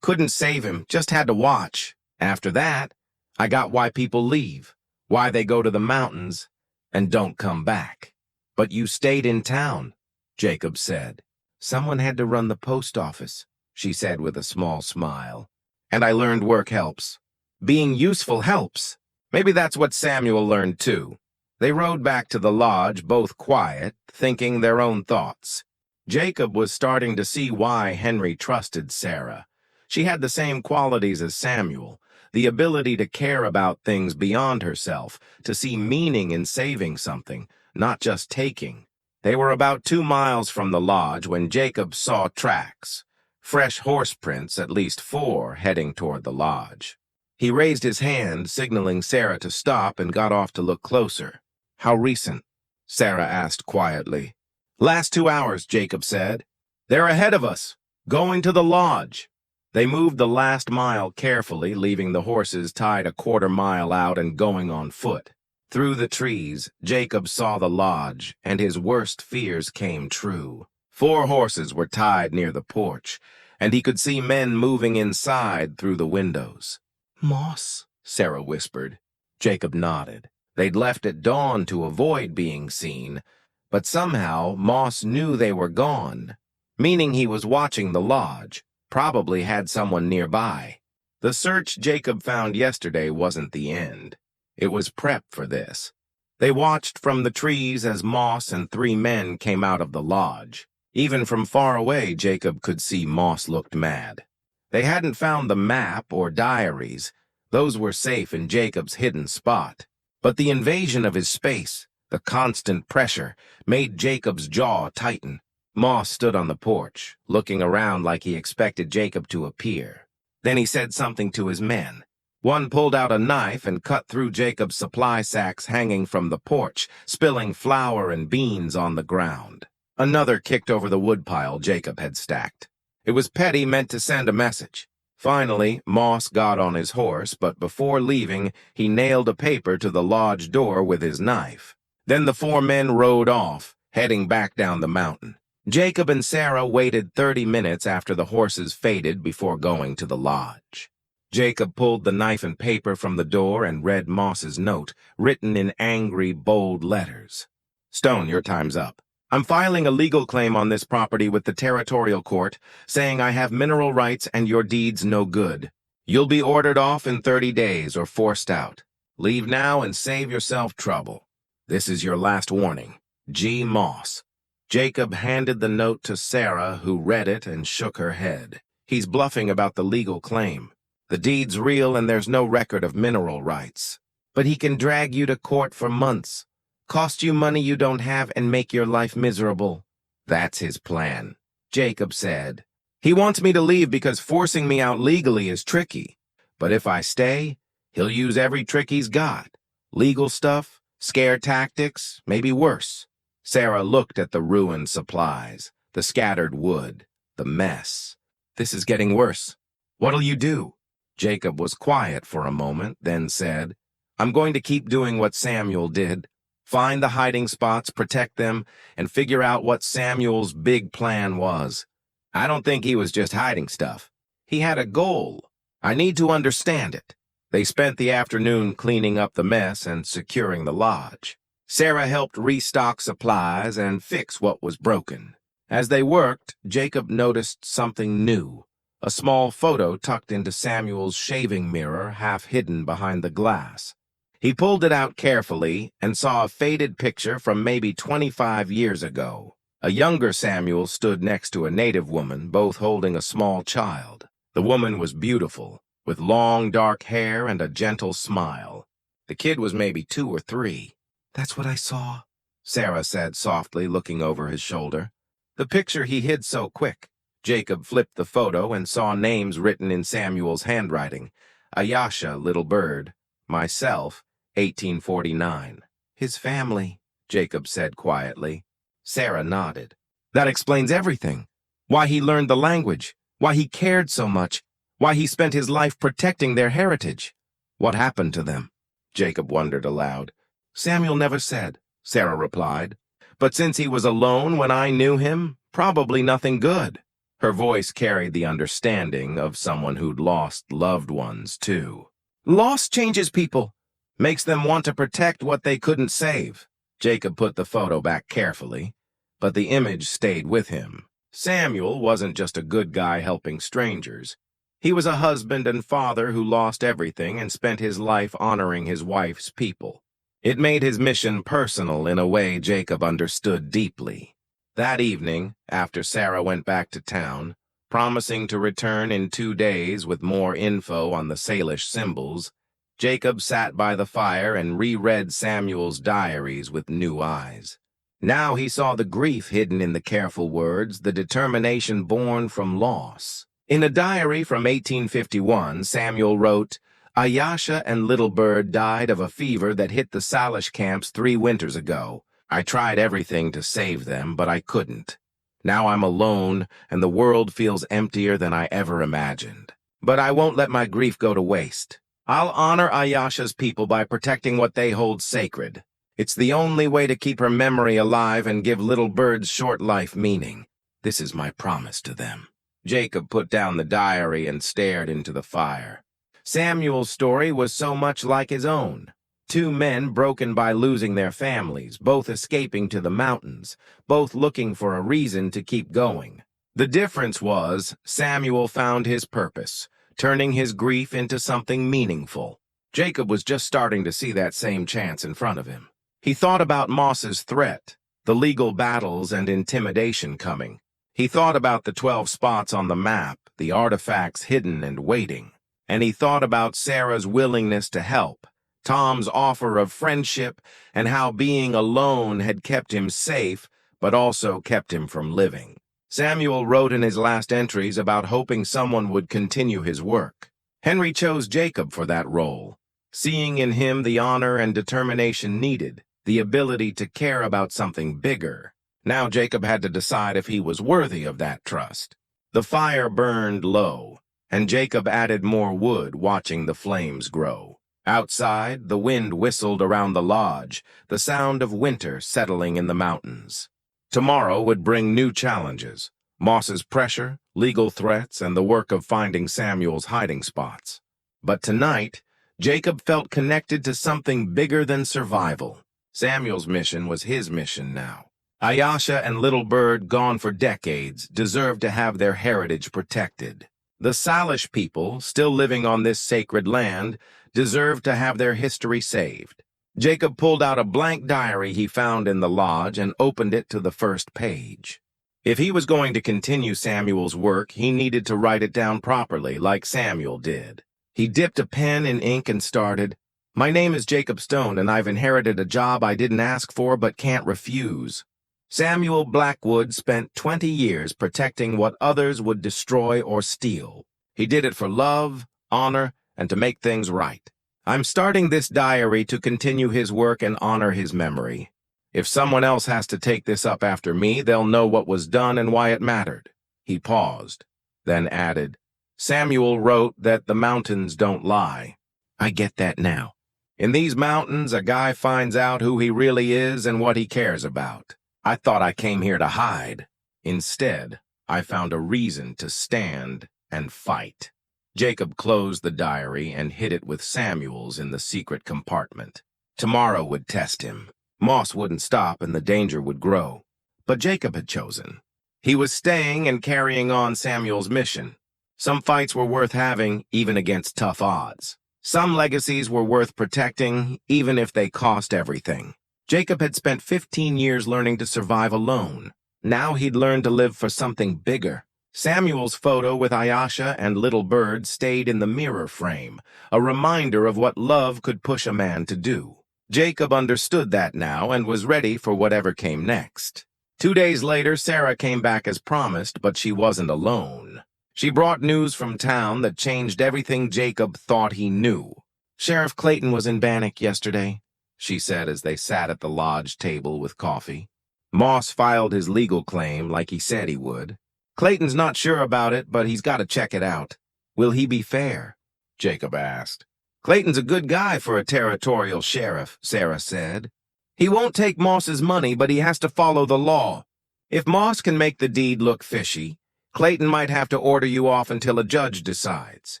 couldn't save him, just had to watch. After that, I got why people leave, why they go to the mountains and don't come back. But you stayed in town, Jacob said. Someone had to run the post office, she said with a small smile. And I learned work helps. Being useful helps. Maybe that's what Samuel learned too. They rode back to the lodge, both quiet, thinking their own thoughts. Jacob was starting to see why Henry trusted Sarah. She had the same qualities as Samuel, the ability to care about things beyond herself, to see meaning in saving something, not just taking. They were about 2 miles from the lodge when Jacob saw tracks, fresh horse prints, at least 4, heading toward the lodge. He raised his hand, signaling Sarah to stop, and got off to look closer. How recent? Sarah asked quietly. Last 2 hours, Jacob said. They're ahead of us, going to the lodge. They moved the last mile carefully, leaving the horses tied a 1/4 mile out and going on foot. Through the trees, Jacob saw the lodge, and his worst fears came true. 4 horses were tied near the porch, and he could see men moving inside through the windows. Moss, Sarah whispered. Jacob nodded. They'd left at dawn to avoid being seen, but somehow Moss knew they were gone, meaning he was watching the lodge, probably had someone nearby. The search Jacob found yesterday wasn't the end. It was prep for this. They watched from the trees as Moss and 3 men came out of the lodge. Even from far away, Jacob could see Moss looked mad. They hadn't found the map or diaries. Those were safe in Jacob's hidden spot. But the invasion of his space, the constant pressure, made Jacob's jaw tighten. Moss stood on the porch, looking around like he expected Jacob to appear. Then he said something to his men. One pulled out a knife and cut through Jacob's supply sacks hanging from the porch, spilling flour and beans on the ground. Another kicked over the woodpile Jacob had stacked. It was petty, meant to send a message. Finally, Moss got on his horse, but before leaving, he nailed a paper to the lodge door with his knife. Then the 4 men rode off, heading back down the mountain. Jacob and Sarah waited 30 minutes after the horses faded before going to the lodge. Jacob pulled the knife and paper from the door and read Moss's note, written in angry, bold letters. "Stone, your time's up. I'm filing a legal claim on this property with the territorial court, saying I have mineral rights and your deed's no good. You'll be ordered off in 30 days or forced out. Leave now and save yourself trouble. This is your last warning. G. Moss." Jacob handed the note to Sarah, who read it and shook her head. "He's bluffing about the legal claim. The deed's real and there's no record of mineral rights. But he can drag you to court for months, cost you money you don't have, and make your life miserable. That's his plan," Jacob said. "He wants me to leave because forcing me out legally is tricky. But if I stay, he'll use every trick he's got. Legal stuff, scare tactics, maybe worse." Sarah looked at the ruined supplies, the scattered wood, the mess. "This is getting worse. What'll you do?" Jacob was quiet for a moment, then said, "I'm going to keep doing what Samuel did. Find the hiding spots, protect them, and figure out what Samuel's big plan was. I don't think he was just hiding stuff. He had a goal. I need to understand it." They spent the afternoon cleaning up the mess and securing the lodge. Sarah helped restock supplies and fix what was broken. As they worked, Jacob noticed something new. A small photo tucked into Samuel's shaving mirror, half hidden behind the glass. He pulled it out carefully and saw a faded picture from maybe 25 years ago. A younger Samuel stood next to a native woman, both holding a small child. The woman was beautiful, with long dark hair and a gentle smile. The kid was maybe 2 or 3. "That's what I saw," Sarah said softly, looking over his shoulder. The picture he hid so quick. Jacob flipped the photo and saw names written in Samuel's handwriting. Ayasha, Little Bird. Myself, 1849. "His family," Jacob said quietly. Sarah nodded. "That explains everything. Why he learned the language, why he cared so much, why he spent his life protecting their heritage. What happened to them?" Jacob wondered aloud. "Samuel never said," Sarah replied. "But since he was alone when I knew him, probably nothing good." Her voice carried the understanding of someone who'd lost loved ones, too. "Loss changes people, makes them want to protect what they couldn't save." Jacob put the photo back carefully, but the image stayed with him. Samuel wasn't just a good guy helping strangers. He was a husband and father who lost everything and spent his life honoring his wife's people. It made his mission personal in a way Jacob understood deeply. That evening, after Sarah went back to town, promising to return in 2 days with more info on the Salish symbols, Jacob sat by the fire and reread Samuel's diaries with new eyes. Now he saw the grief hidden in the careful words, the determination born from loss. In a diary from 1851, Samuel wrote, "Ayasha and Little Bird died of a fever that hit the Salish camps 3 winters ago. I tried everything to save them, but I couldn't. Now I'm alone, and the world feels emptier than I ever imagined. But I won't let my grief go to waste. I'll honor Ayasha's people by protecting what they hold sacred. It's the only way to keep her memory alive and give Little Bird's short life meaning. This is my promise to them." Jacob put down the diary and stared into the fire. Samuel's story was so much like his own. 2 men broken by losing their families, both escaping to the mountains, both looking for a reason to keep going. The difference was Samuel found his purpose, turning his grief into something meaningful. Jacob was just starting to see that same chance in front of him. He thought about Moss's threat, the legal battles and intimidation coming. He thought about the 12 spots on the map, the artifacts hidden and waiting. And he thought about Sarah's willingness to help, Tom's offer of friendship, and how being alone had kept him safe, but also kept him from living. Samuel wrote in his last entries about hoping someone would continue his work. Henry chose Jacob for that role, seeing in him the honor and determination needed, the ability to care about something bigger. Now Jacob had to decide if he was worthy of that trust. The fire burned low, and Jacob added more wood, watching the flames grow. Outside, the wind whistled around the lodge, the sound of winter settling in the mountains. Tomorrow would bring new challenges: Moss's pressure, legal threats, and the work of finding Samuel's hiding spots. But tonight, Jacob felt connected to something bigger than survival. Samuel's mission was his mission now. Ayesha and Little Bird, gone for decades, deserved to have their heritage protected. The Salish people, still living on this sacred land, deserved to have their history saved. Jacob pulled out a blank diary he found in the lodge and opened it to the first page. If he was going to continue Samuel's work, he needed to write it down properly, like Samuel did. He dipped a pen in ink and started, "My name is Jacob Stone, and I've inherited a job I didn't ask for but can't refuse." Samuel Blackwood spent 20 years protecting what others would destroy or steal. He did it for love, honor, and to make things right. I'm starting this diary to continue his work and honor his memory. If someone else has to take this up after me, they'll know what was done and why it mattered. He paused, then added, Samuel wrote that the mountains don't lie. I get that now. In these mountains, a guy finds out who he really is and what he cares about. I thought I came here to hide. Instead, I found a reason to stand and fight. Jacob closed the diary and hid it with Samuel's in the secret compartment. Tomorrow would test him. Moss wouldn't stop and the danger would grow. But Jacob had chosen. He was staying and carrying on Samuel's mission. Some fights were worth having, even against tough odds. Some legacies were worth protecting, even if they cost everything. Jacob had spent 15 years learning to survive alone. Now he'd learned to live for something bigger. Samuel's photo with Ayesha and Little Bird stayed in the mirror frame, a reminder of what love could push a man to do. Jacob understood that now and was ready for whatever came next. 2 days later, Sarah came back as promised, but she wasn't alone. She brought news from town that changed everything Jacob thought he knew. Sheriff Clayton was in Bannock yesterday, she said as they sat at the lodge table with coffee. Moss filed his legal claim like he said he would. Clayton's not sure about it, but he's got to check it out. Will he be fair? Jacob asked. Clayton's a good guy for a territorial sheriff, Sarah said. He won't take Moss's money, but he has to follow the law. If Moss can make the deed look fishy, Clayton might have to order you off until a judge decides.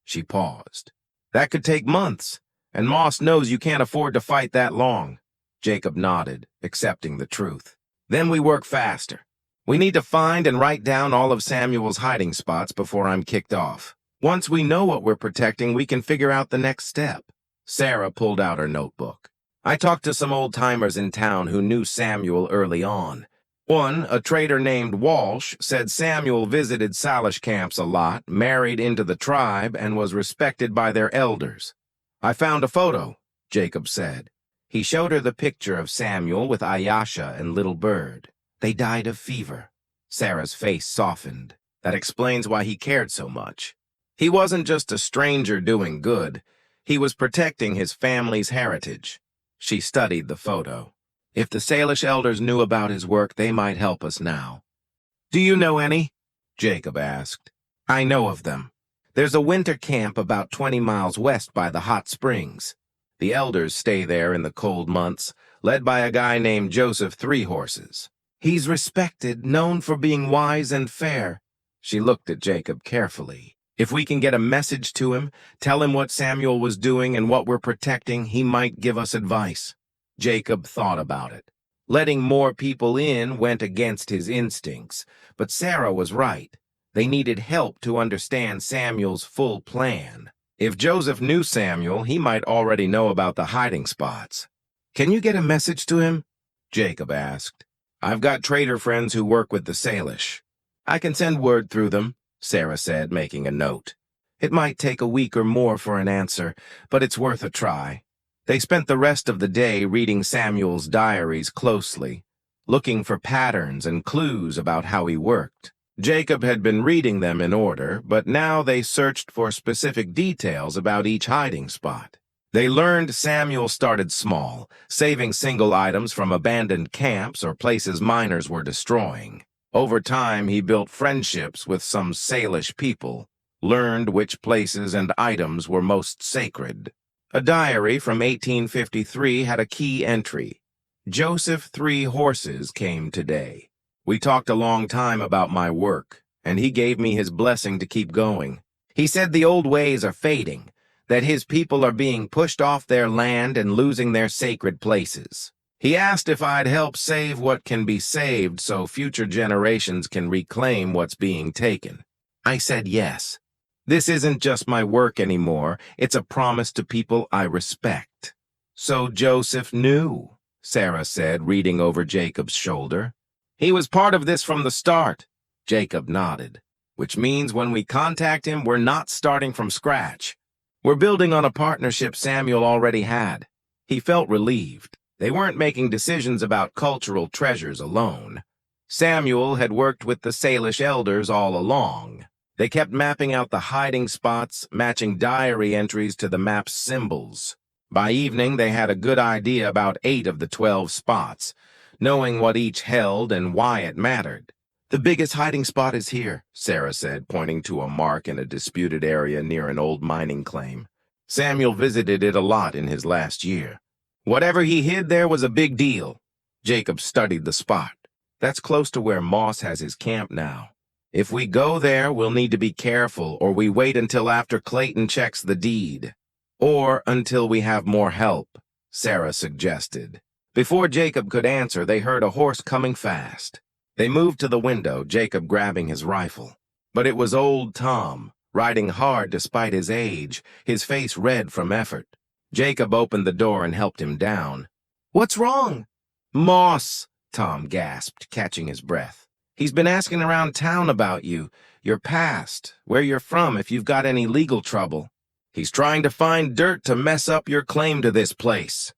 She paused. That could take months, and Moss knows you can't afford to fight that long. Jacob nodded, accepting the truth. Then we work faster. We need to find and write down all of Samuel's hiding spots before I'm kicked off. Once we know what we're protecting, we can figure out the next step. Sarah pulled out her notebook. I talked to some old-timers in town who knew Samuel early on. One, a trader named Walsh, said Samuel visited Salish camps a lot, married into the tribe, and was respected by their elders. I found a photo, Jacob said. He showed her the picture of Samuel with Ayesha and Little Bird. They died of fever. Sarah's face softened. That explains why he cared so much. He wasn't just a stranger doing good. He was protecting his family's heritage. She studied the photo. If the Salish elders knew about his work, they might help us now. Do you know any? Jacob asked. I know of them. There's a winter camp about 20 miles west by the hot springs. The elders stay there in the cold months, led by a guy named Joseph Three Horses. He's respected, known for being wise and fair. She looked at Jacob carefully. If we can get a message to him, tell him what Samuel was doing and what we're protecting, he might give us advice. Jacob thought about it. Letting more people in went against his instincts, but Sarah was right. They needed help to understand Samuel's full plan. If Joseph knew Samuel, he might already know about the hiding spots. Can you get a message to him? Jacob asked. I've got trader friends who work with the Salish. I can send word through them, Sarah said, making a note. It might take a week or more for an answer, but it's worth a try. They spent the rest of the day reading Samuel's diaries closely, looking for patterns and clues about how he worked. Jacob had been reading them in order, but now they searched for specific details about each hiding spot. They learned Samuel started small, saving single items from abandoned camps or places miners were destroying. Over time, he built friendships with some Salish people, learned which places and items were most sacred. A diary from 1853 had a key entry. Joseph, 3 horses came today. We talked a long time about my work, and he gave me his blessing to keep going. He said the old ways are fading, that his people are being pushed off their land and losing their sacred places. He asked if I'd help save what can be saved so future generations can reclaim what's being taken. I said yes. This isn't just my work anymore, it's a promise to people I respect. So Joseph knew, Sarah said, reading over Jacob's shoulder. He was part of this from the start. Jacob nodded, which means when we contact him, we're not starting from scratch. We're building on a partnership Samuel already had. He felt relieved. They weren't making decisions about cultural treasures alone. Samuel had worked with the Salish elders all along. They kept mapping out the hiding spots, matching diary entries to the map's symbols. By evening, they had a good idea about 8 of the 12 spots, knowing what each held and why it mattered. The biggest hiding spot is here, Sarah said, pointing to a mark in a disputed area near an old mining claim. Samuel visited it a lot in his last year. Whatever he hid there was a big deal. Jacob studied the spot. That's close to where Moss has his camp now. If we go there, we'll need to be careful, or we wait until after Clayton checks the deed. Or until we have more help, Sarah suggested. Before Jacob could answer, they heard a horse coming fast. They moved to the window, Jacob grabbing his rifle. But it was old Tom, riding hard despite his age, his face red from effort. Jacob opened the door and helped him down. What's wrong? Moss, Tom gasped, catching his breath. He's been asking around town about you, your past, where you're from, if you've got any legal trouble. He's trying to find dirt to mess up your claim to this place.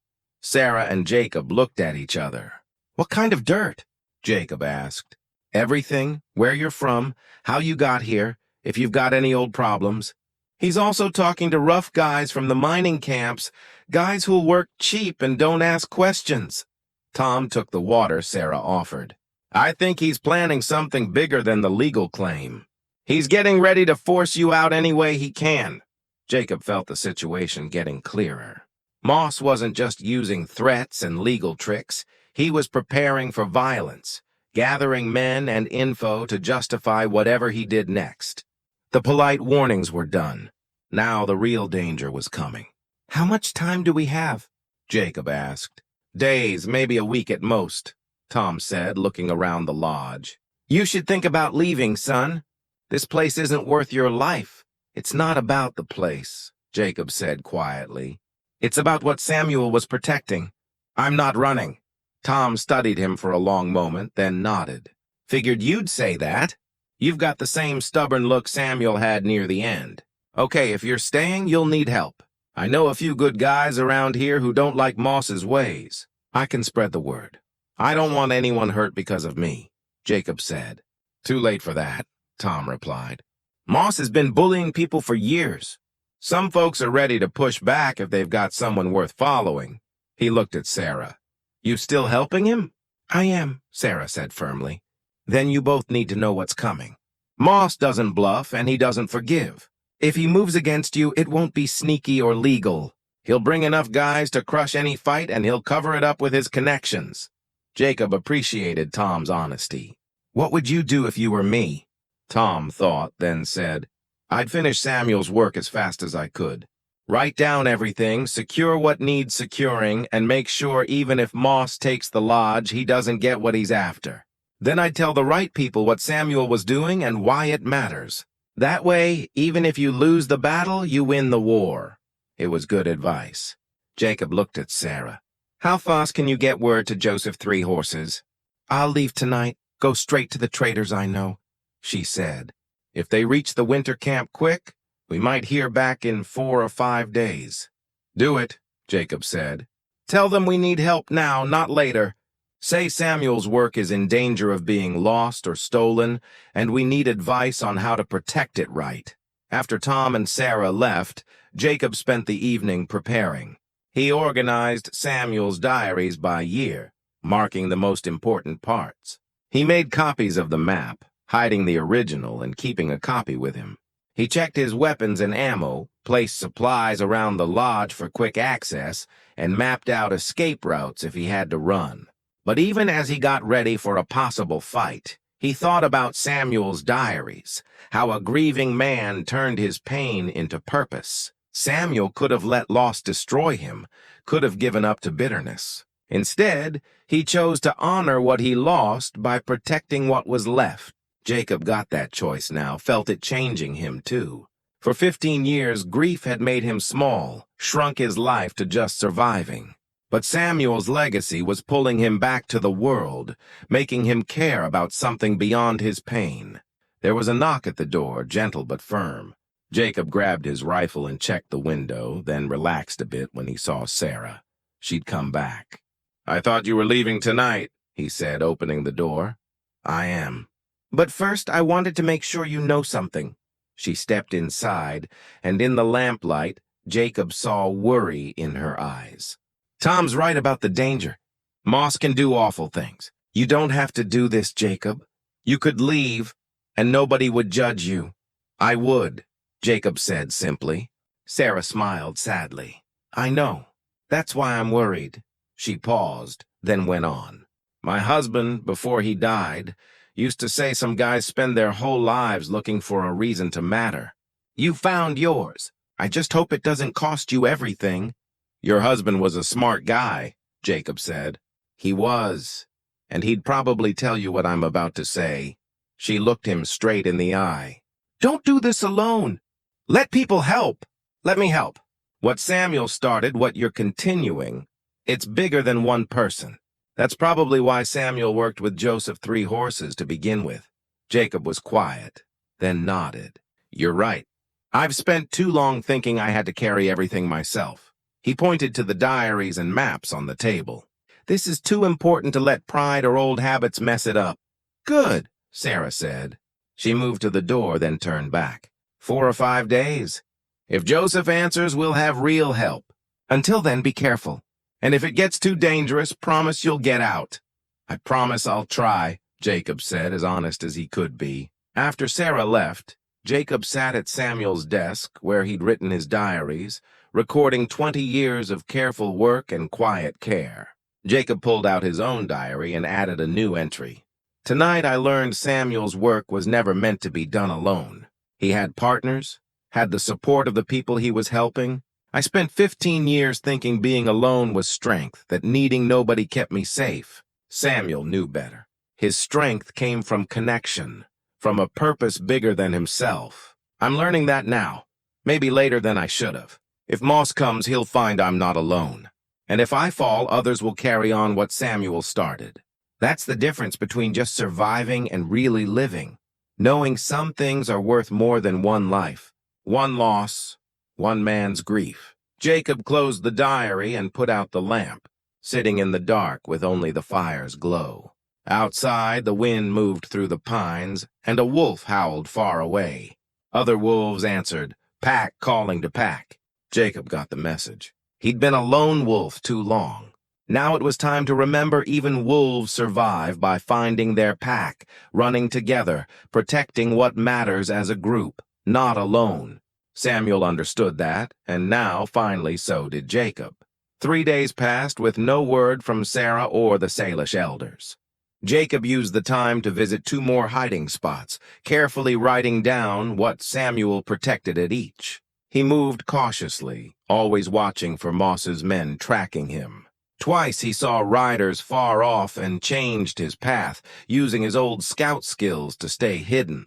Sarah and Jacob looked at each other. What kind of dirt? Jacob asked. Everything, where you're from, how you got here, if you've got any old problems. He's also talking to rough guys from the mining camps, guys who'll work cheap and don't ask questions. Tom took the water Sarah offered. I think he's planning something bigger than the legal claim. He's getting ready to force you out any way he can. Jacob felt the situation getting clearer. Moss wasn't just using threats and legal tricks. He was preparing for violence, gathering men and info to justify whatever he did next. The polite warnings were done. Now the real danger was coming. How much time do we have? Jacob asked. Days, maybe a week at most, Tom said, looking around the lodge. You should think about leaving, son. This place isn't worth your life. It's not about the place, Jacob said quietly. It's about what Samuel was protecting. I'm not running. Tom studied him for a long moment, then nodded. Figured you'd say that. You've got the same stubborn look Samuel had near the end. Okay, if you're staying, you'll need help. I know a few good guys around here who don't like Moss's ways. I can spread the word. I don't want anyone hurt because of me, Jacob said. Too late for that, Tom replied. Moss has been bullying people for years. Some folks are ready to push back if they've got someone worth following. He looked at Sarah. You still helping him? I am, Sarah said firmly. Then you both need to know what's coming. Moss doesn't bluff and he doesn't forgive. If he moves against you, it won't be sneaky or legal. He'll bring enough guys to crush any fight and he'll cover it up with his connections. Jacob appreciated Tom's honesty. What would you do if you were me? Tom thought, then said, I'd finish Samuel's work as fast as I could. Write down everything, secure what needs securing, and make sure even if Moss takes the lodge, he doesn't get what he's after. Then I'd tell the right people what Samuel was doing and why it matters. That way, even if you lose the battle, you win the war. It was good advice. Jacob looked at Sarah. How fast can you get word to Joseph Three Horses? I'll leave tonight, go straight to the traders I know, she said. If they reach the winter camp quick, we might hear back in 4 or 5 days. Do it, Jacob said. Tell them we need help now, not later. Say Samuel's work is in danger of being lost or stolen, and we need advice on how to protect it right. After Tom and Sarah left, Jacob spent the evening preparing. He organized Samuel's diaries by year, marking the most important parts. He made copies of the map, hiding the original and keeping a copy with him. He checked his weapons and ammo, placed supplies around the lodge for quick access, and mapped out escape routes if he had to run. But even as he got ready for a possible fight, he thought about Samuel's diaries, how a grieving man turned his pain into purpose. Samuel could have let loss destroy him, could have given up to bitterness. Instead, he chose to honor what he lost by protecting what was left. Jacob got that choice now, felt it changing him too. For 15 years, grief had made him small, shrunk his life to just surviving. But Samuel's legacy was pulling him back to the world, making him care about something beyond his pain. There was a knock at the door, gentle but firm. Jacob grabbed his rifle and checked the window, then relaxed a bit when he saw Sarah. She'd come back. I thought you were leaving tonight, he said, opening the door. I am. But first, I wanted to make sure you know something. She stepped inside, and in the lamplight, Jacob saw worry in her eyes. Tom's right about the danger. Moss can do awful things. You don't have to do this, Jacob. You could leave, and nobody would judge you. I would, Jacob said simply. Sarah smiled sadly. I know. That's why I'm worried. She paused, then went on. My husband, before he died, used to say some guys spend their whole lives looking for a reason to matter. You found yours. I just hope it doesn't cost you everything. Your husband was a smart guy, Jacob said. He was, and he'd probably tell you what I'm about to say. She looked him straight in the eye. Don't do this alone. Let people help. Let me help. What Samuel started, what you're continuing, it's bigger than one person. That's probably why Samuel worked with Joseph Three Horses to begin with. Jacob was quiet, then nodded. You're right. I've spent too long thinking I had to carry everything myself. He pointed to the diaries and maps on the table. This is too important to let pride or old habits mess it up. Good, Sarah said. She moved to the door, then turned back. 4 or 5 days. If Joseph answers, we'll have real help. Until then, be careful. And if it gets too dangerous, promise you'll get out. I promise I'll try, Jacob said, as honest as he could be. After Sarah left, Jacob sat at Samuel's desk, where he'd written his diaries, recording 20 years of careful work and quiet care. Jacob pulled out his own diary and added a new entry. Tonight I learned Samuel's work was never meant to be done alone. He had partners, had the support of the people he was helping. I spent 15 years thinking being alone was strength, that needing nobody kept me safe. Samuel knew better. His strength came from connection, from a purpose bigger than himself. I'm learning that now, maybe later than I should have. If Moss comes, he'll find I'm not alone. And if I fall, others will carry on what Samuel started. That's the difference between just surviving and really living. Knowing some things are worth more than one life. One loss, one man's grief. Jacob closed the diary and put out the lamp, sitting in the dark with only the fire's glow. Outside, the wind moved through the pines, and a wolf howled far away. Other wolves answered, pack calling to pack. Jacob got the message. He'd been a lone wolf too long. Now it was time to remember even wolves survive by finding their pack, running together, protecting what matters as a group, not alone. Samuel understood that, and now, finally, so did Jacob. 3 days passed with no word from Sarah or the Salish elders. Jacob used the time to visit 2 more hiding spots, carefully writing down what Samuel protected at each. He moved cautiously, always watching for Moss's men tracking him. Twice he saw riders far off and changed his path, using his old scout skills to stay hidden.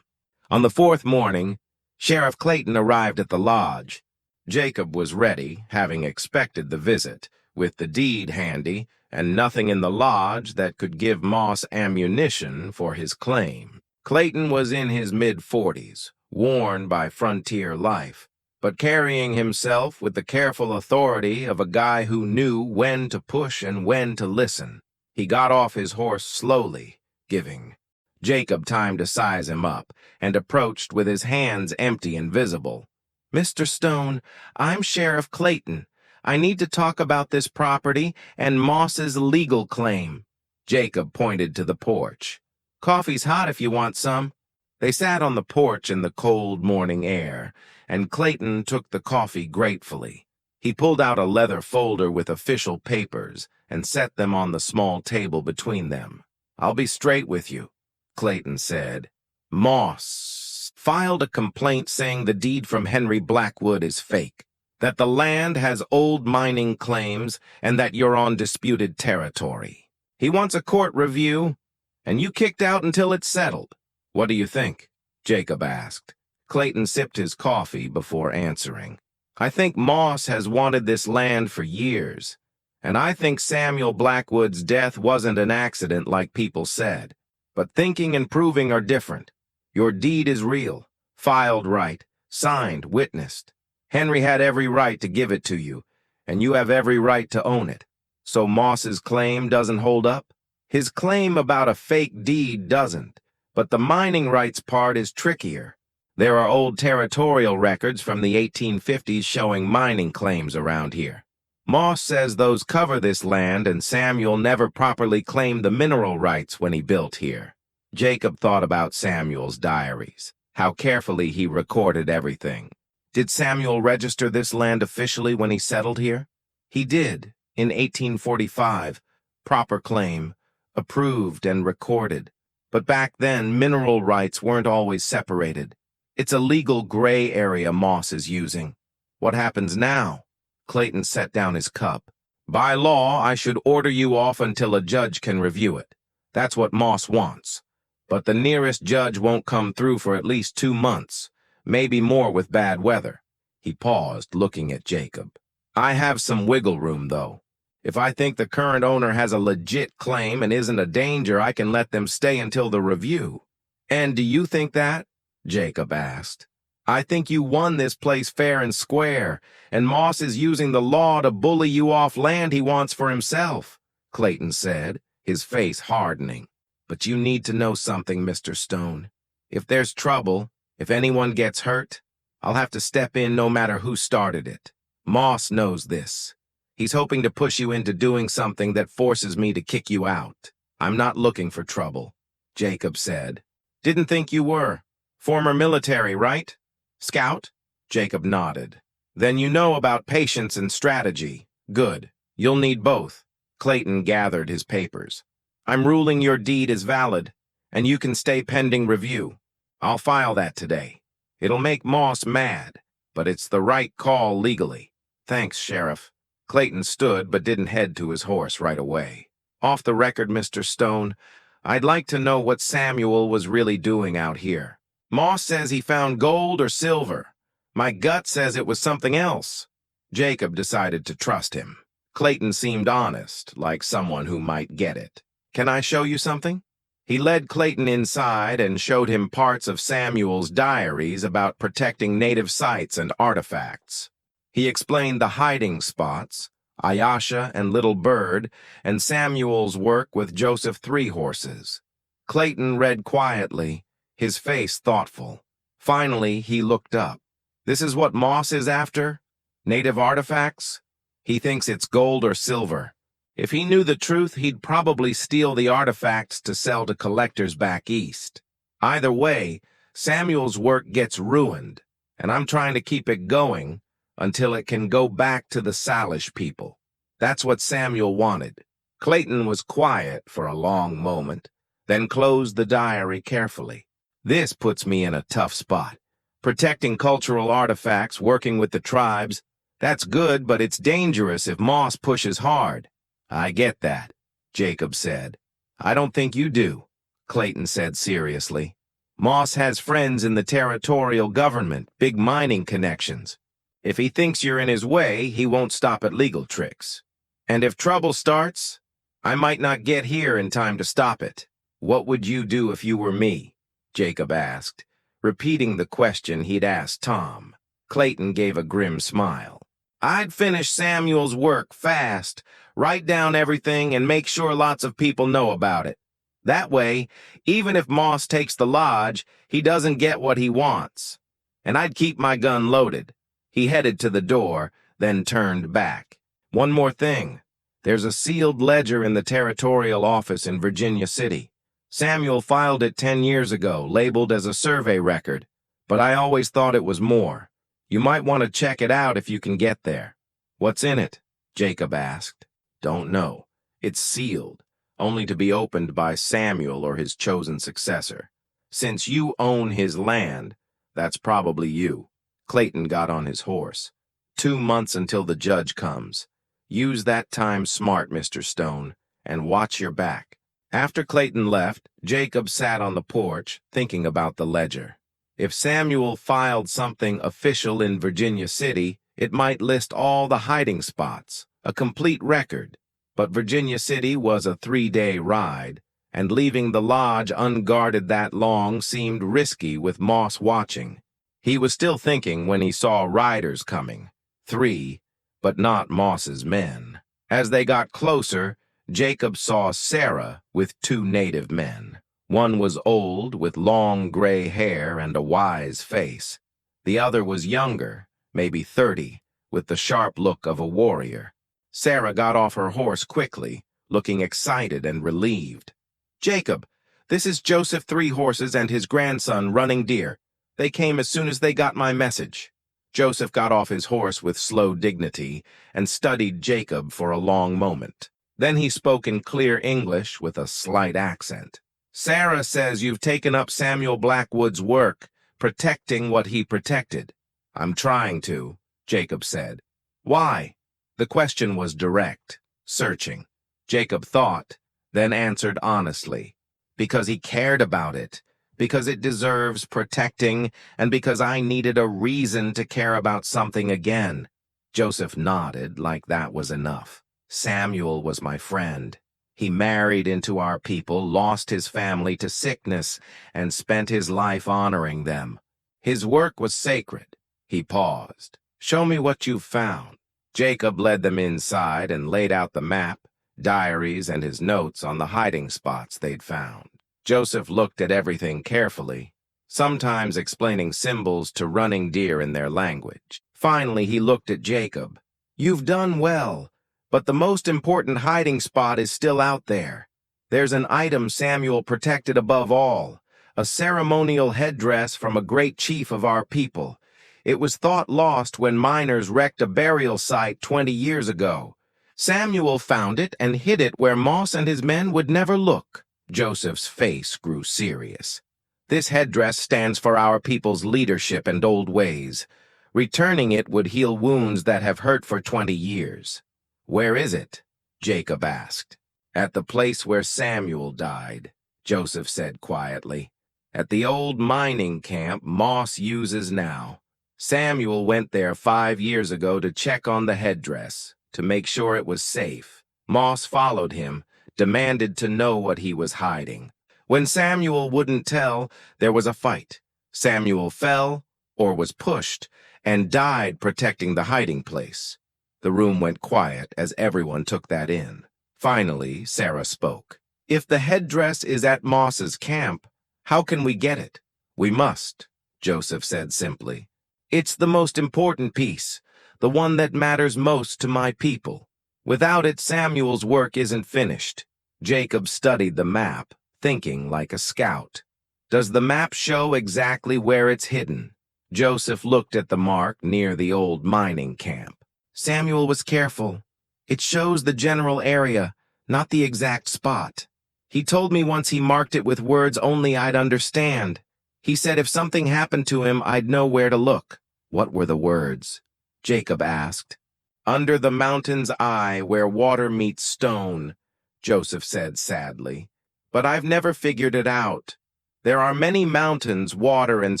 On the 4th morning, Sheriff Clayton arrived at the lodge. Jacob was ready, having expected the visit, with the deed handy and nothing in the lodge that could give Moss ammunition for his claim. Clayton was in his mid-40s, worn by frontier life, but carrying himself with the careful authority of a guy who knew when to push and when to listen. He got off his horse slowly, giving Jacob time to size him up, and approached with his hands empty and visible. "Mr. Stone, I'm Sheriff Clayton. I need to talk about this property and Moss's legal claim." Jacob pointed to the porch. "Coffee's hot if you want some." They sat on the porch in the cold morning air, and Clayton took the coffee gratefully. He pulled out a leather folder with official papers and set them on the small table between them. "I'll be straight with you," Clayton said. "Moss filed a complaint saying the deed from Henry Blackwood is fake, that the land has old mining claims, and that you're on disputed territory. He wants a court review, and you kicked out until it's settled." "What do you think?" Jacob asked. Clayton sipped his coffee before answering. "I think Moss has wanted this land for years, and I think Samuel Blackwood's death wasn't an accident like people said. But thinking and proving are different. Your deed is real, filed right, signed, witnessed. Henry had every right to give it to you, and you have every right to own it. So Moss's claim doesn't hold up? His claim about a fake deed doesn't, but the mining rights part is trickier. There are old territorial records from the 1850s showing mining claims around here. Moss says those cover this land, and Samuel never properly claimed the mineral rights when he built here." Jacob thought about Samuel's diaries, how carefully he recorded everything. Did Samuel register this land officially when he settled here? He did, in 1845. Proper claim, approved and recorded. But back then, mineral rights weren't always separated. It's a legal gray area Moss is using. What happens now? Clayton set down his cup. "By law, I should order you off until a judge can review it. That's what Moss wants. But the nearest judge won't come through for at least 2 months, maybe more with bad weather." He paused, looking at Jacob. "I have some wiggle room, though. If I think the current owner has a legit claim and isn't a danger, I can let them stay until the review." "And do you think that?" Jacob asked. "I think you won this place fair and square, and Moss is using the law to bully you off land he wants for himself," Clayton said, his face hardening. "But you need to know something, Mr. Stone. If there's trouble, if anyone gets hurt, I'll have to step in no matter who started it. Moss knows this. He's hoping to push you into doing something that forces me to kick you out. I'm not looking for trouble," Jacob said. "Didn't think you were. Former military, right? Scout?" Jacob nodded. "Then you know about patience and strategy. Good. You'll need both." Clayton gathered his papers. "I'm ruling your deed is valid, and you can stay pending review. I'll file that today. It'll make Moss mad, but it's the right call legally." "Thanks, Sheriff." Clayton stood but didn't head to his horse right away. "Off the record, Mr. Stone, I'd like to know what Samuel was really doing out here. Moss says he found gold or silver. My gut says it was something else." Jacob decided to trust him. Clayton seemed honest, like someone who might get it. "Can I show you something?" He led Clayton inside and showed him parts of Samuel's diaries about protecting native sites and artifacts. He explained the hiding spots, Ayasha and Little Bird, and Samuel's work with Joseph Three Horses. Clayton read quietly, his face thoughtful. Finally, he looked up. "This is what Moss is after? Native artifacts? He thinks it's gold or silver. If he knew the truth, he'd probably steal the artifacts to sell to collectors back east. Either way, Samuel's work gets ruined, and I'm trying to keep it going until it can go back to the Salish people. That's what Samuel wanted." Clayton was quiet for a long moment, then closed the diary carefully. "This puts me in a tough spot. Protecting cultural artifacts, working with the tribes, that's good, but it's dangerous if Moss pushes hard." "I get that," Jacob said. "I don't think you do," Clayton said seriously. Moss has friends in the territorial government, big mining connections. If he thinks you're in his way, he won't stop at legal tricks. And if trouble starts, I might not get here in time to stop it. What would you do if you were me? Jacob asked, repeating the question he'd asked Tom. Clayton gave a grim smile. I'd finish Samuel's work fast, write down everything, and make sure lots of people know about it. That way, even if Moss takes the lodge, he doesn't get what he wants. And I'd keep my gun loaded. He headed to the door, then turned back. One more thing. There's a sealed ledger in the territorial office in Virginia City. Samuel filed it 10 years ago, labeled as a survey record, but I always thought it was more. You might want to check it out if you can get there. What's in it? Jacob asked. Don't know. It's sealed, only to be opened by Samuel or his chosen successor. Since you own his land, that's probably you. Clayton got on his horse. 2 months until the judge comes. Use that time smart, Mr. Stone, and watch your back. After Clayton left, Jacob sat on the porch, thinking about the ledger. If Samuel filed something official in Virginia City, it might list all the hiding spots, a complete record. But Virginia City was a 3-day ride, and leaving the lodge unguarded that long seemed risky with Moss watching. He was still thinking when he saw riders coming. 3, but not Moss's men. As they got closer, Jacob saw Sarah with 2 native men. One was old, with long gray hair and a wise face. The other was younger, maybe 30, with the sharp look of a warrior. Sarah got off her horse quickly, looking excited and relieved. Jacob, this is Joseph 3 Horses and his grandson Running Deer. They came as soon as they got my message. Joseph got off his horse with slow dignity and studied Jacob for a long moment. Then he spoke in clear English with a slight accent. Sarah says you've taken up Samuel Blackwood's work, protecting what he protected. I'm trying to, Jacob said. Why? The question was direct, searching. Jacob thought, then answered honestly. Because he cared about it, because it deserves protecting, and because I needed a reason to care about something again. Joseph nodded like that was enough. Samuel was my friend. He married into our people, lost his family to sickness, and spent his life honoring them. His work was sacred. He paused. Show me what you've found. Jacob led them inside and laid out the map, diaries, and his notes on the hiding spots they'd found. Joseph looked at everything carefully, sometimes explaining symbols to Running Deer in their language. Finally, he looked at Jacob. You've done well. But the most important hiding spot is still out there. There's an item Samuel protected above all, a ceremonial headdress from a great chief of our people. It was thought lost when miners wrecked a burial site 20 years ago. Samuel found it and hid it where Moss and his men would never look. Joseph's face grew serious. This headdress stands for our people's leadership and old ways. Returning it would heal wounds that have hurt for 20 years. Where is it? Jacob asked. At the place where Samuel died, Joseph said quietly. At the old mining camp Moss uses now. Samuel went there 5 years ago to check on the headdress, to make sure it was safe. Moss followed him, demanded to know what he was hiding. When Samuel wouldn't tell, there was a fight. Samuel fell, or was pushed, and died protecting the hiding place. The room went quiet as everyone took that in. Finally, Sarah spoke. If the headdress is at Moss's camp, how can we get it? We must, Joseph said simply. It's the most important piece, the one that matters most to my people. Without it, Samuel's work isn't finished. Jacob studied the map, thinking like a scout. Does the map show exactly where it's hidden? Joseph looked at the mark near the old mining camp. Samuel was careful. It shows the general area, not the exact spot. He told me once he marked it with words only I'd understand. He said if something happened to him, I'd know where to look. What were the words? Jacob asked. Under the mountain's eye, where water meets stone, Joseph said sadly. But I've never figured it out. There are many mountains, water, and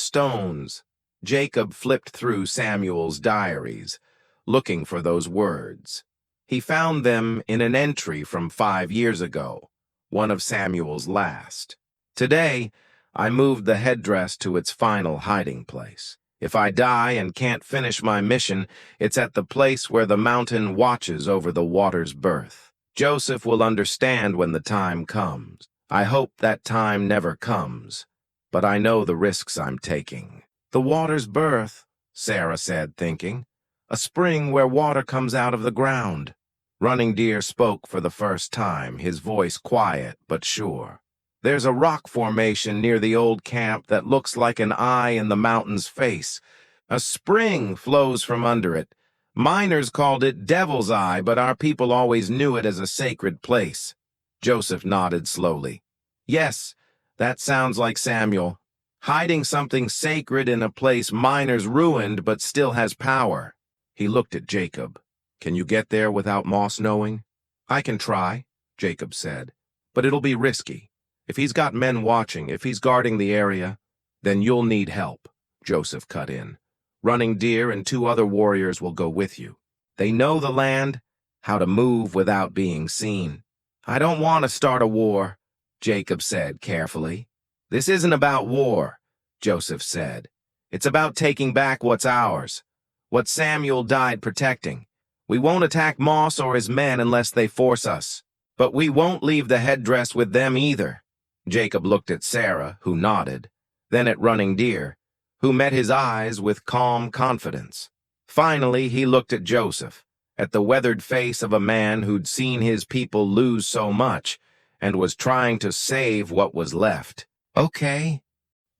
stones. Jacob flipped through Samuel's diaries, looking for those words. He found them in an entry from 5 years ago, one of Samuel's last. Today, I moved the headdress to its final hiding place. If I die and can't finish my mission, it's at the place where the mountain watches over the water's birth. Joseph will understand when the time comes. I hope that time never comes, but I know the risks I'm taking. The water's birth, Sarah said, thinking. A spring where water comes out of the ground. Running Deer spoke for the first time, his voice quiet but sure. There's a rock formation near the old camp that looks like an eye in the mountain's face. A spring flows from under it. Miners called it Devil's Eye, but our people always knew it as a sacred place. Joseph nodded slowly. Yes, that sounds like Samuel. Hiding something sacred in a place miners ruined but still has power. He looked at Jacob. Can you get there without Moss knowing? I can try, Jacob said, but it'll be risky. If he's got men watching, if he's guarding the area, then you'll need help, Joseph cut in. Running Deer and 2 other warriors will go with you. They know the land, how to move without being seen. I don't want to start a war, Jacob said carefully. This isn't about war, Joseph said. It's about taking back what's ours, what Samuel died protecting. We won't attack Moss or his men unless they force us, but we won't leave the headdress with them either. Jacob looked at Sarah, who nodded, then at Running Deer, who met his eyes with calm confidence. Finally, he looked at Joseph, at the weathered face of a man who'd seen his people lose so much and was trying to save what was left. Okay,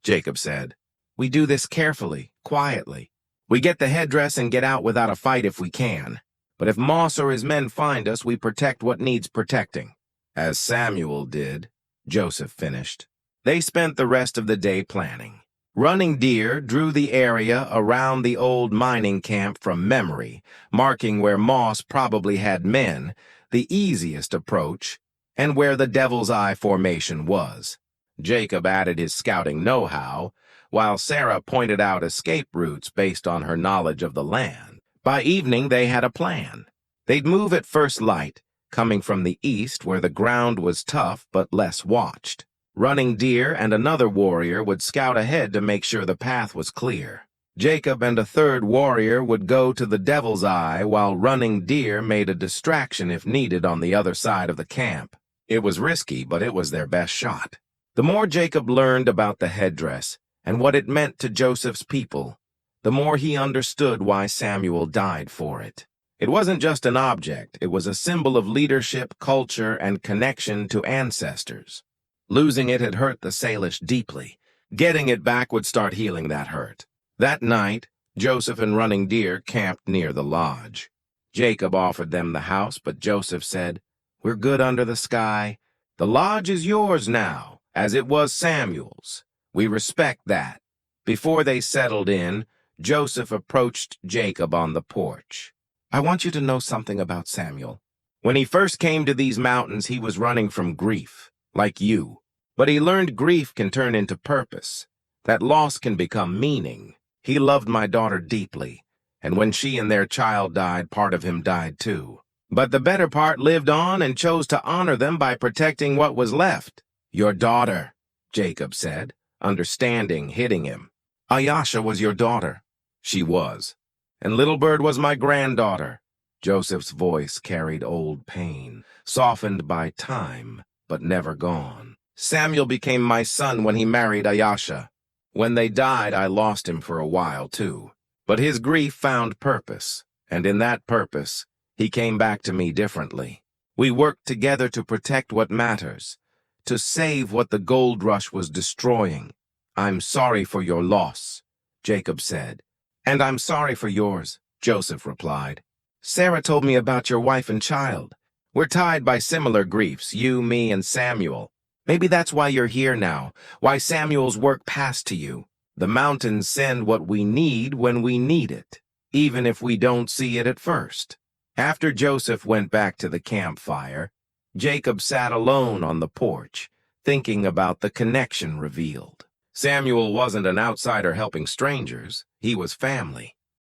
Jacob said. We do this carefully, quietly. We get the headdress and get out without a fight if we can. But if Moss or his men find us, we protect what needs protecting. As Samuel did, Joseph finished. They spent the rest of the day planning. Running Deer drew the area around the old mining camp from memory, marking where Moss probably had men, the easiest approach, and where the Devil's Eye formation was. Jacob added his scouting know-how, while Sarah pointed out escape routes based on her knowledge of the land. By evening, they had a plan. They'd move at first light, coming from the east where the ground was tough but less watched. Running Deer and another warrior would scout ahead to make sure the path was clear. Jacob and a 3rd warrior would go to the Devil's Eye while Running Deer made a distraction if needed on the other side of the camp. It was risky, but it was their best shot. The more Jacob learned about the headdress and what it meant to Joseph's people, the more he understood why Samuel died for it. It wasn't just an object, it was a symbol of leadership, culture, and connection to ancestors. Losing it had hurt the Salish deeply. Getting it back would start healing that hurt. That night, Joseph and Running Deer camped near the lodge. Jacob offered them the house, but Joseph said, "We're good under the sky. The lodge is yours now, as it was Samuel's. We respect that." Before they settled in, Joseph approached Jacob on the porch. "I want you to know something about Samuel. When he first came to these mountains, he was running from grief, like you. But he learned grief can turn into purpose, that loss can become meaning. He loved my daughter deeply, and when she and their child died, part of him died too. But the better part lived on and chose to honor them by protecting what was left." "Your daughter," Jacob said, understanding hitting him. "Ayasha was your daughter." "She was. And Little Bird was my granddaughter." Joseph's voice carried old pain, softened by time, but never gone. "Samuel became my son when he married Ayasha. When they died, I lost him for a while, too. But his grief found purpose, and in that purpose, he came back to me differently. We worked together to protect what matters, to save what the gold rush was destroying. I'm sorry for your loss," Jacob said. "And I'm sorry for yours," Joseph replied. "Sarah told me about your wife and child. We're tied by similar griefs, you, me, and Samuel. Maybe that's why you're here now, why Samuel's work passed to you. The mountains send what we need when we need it, even if we don't see it at first." After Joseph went back to the campfire, Jacob sat alone on the porch, thinking about the connection revealed. Samuel wasn't an outsider helping strangers. He was family.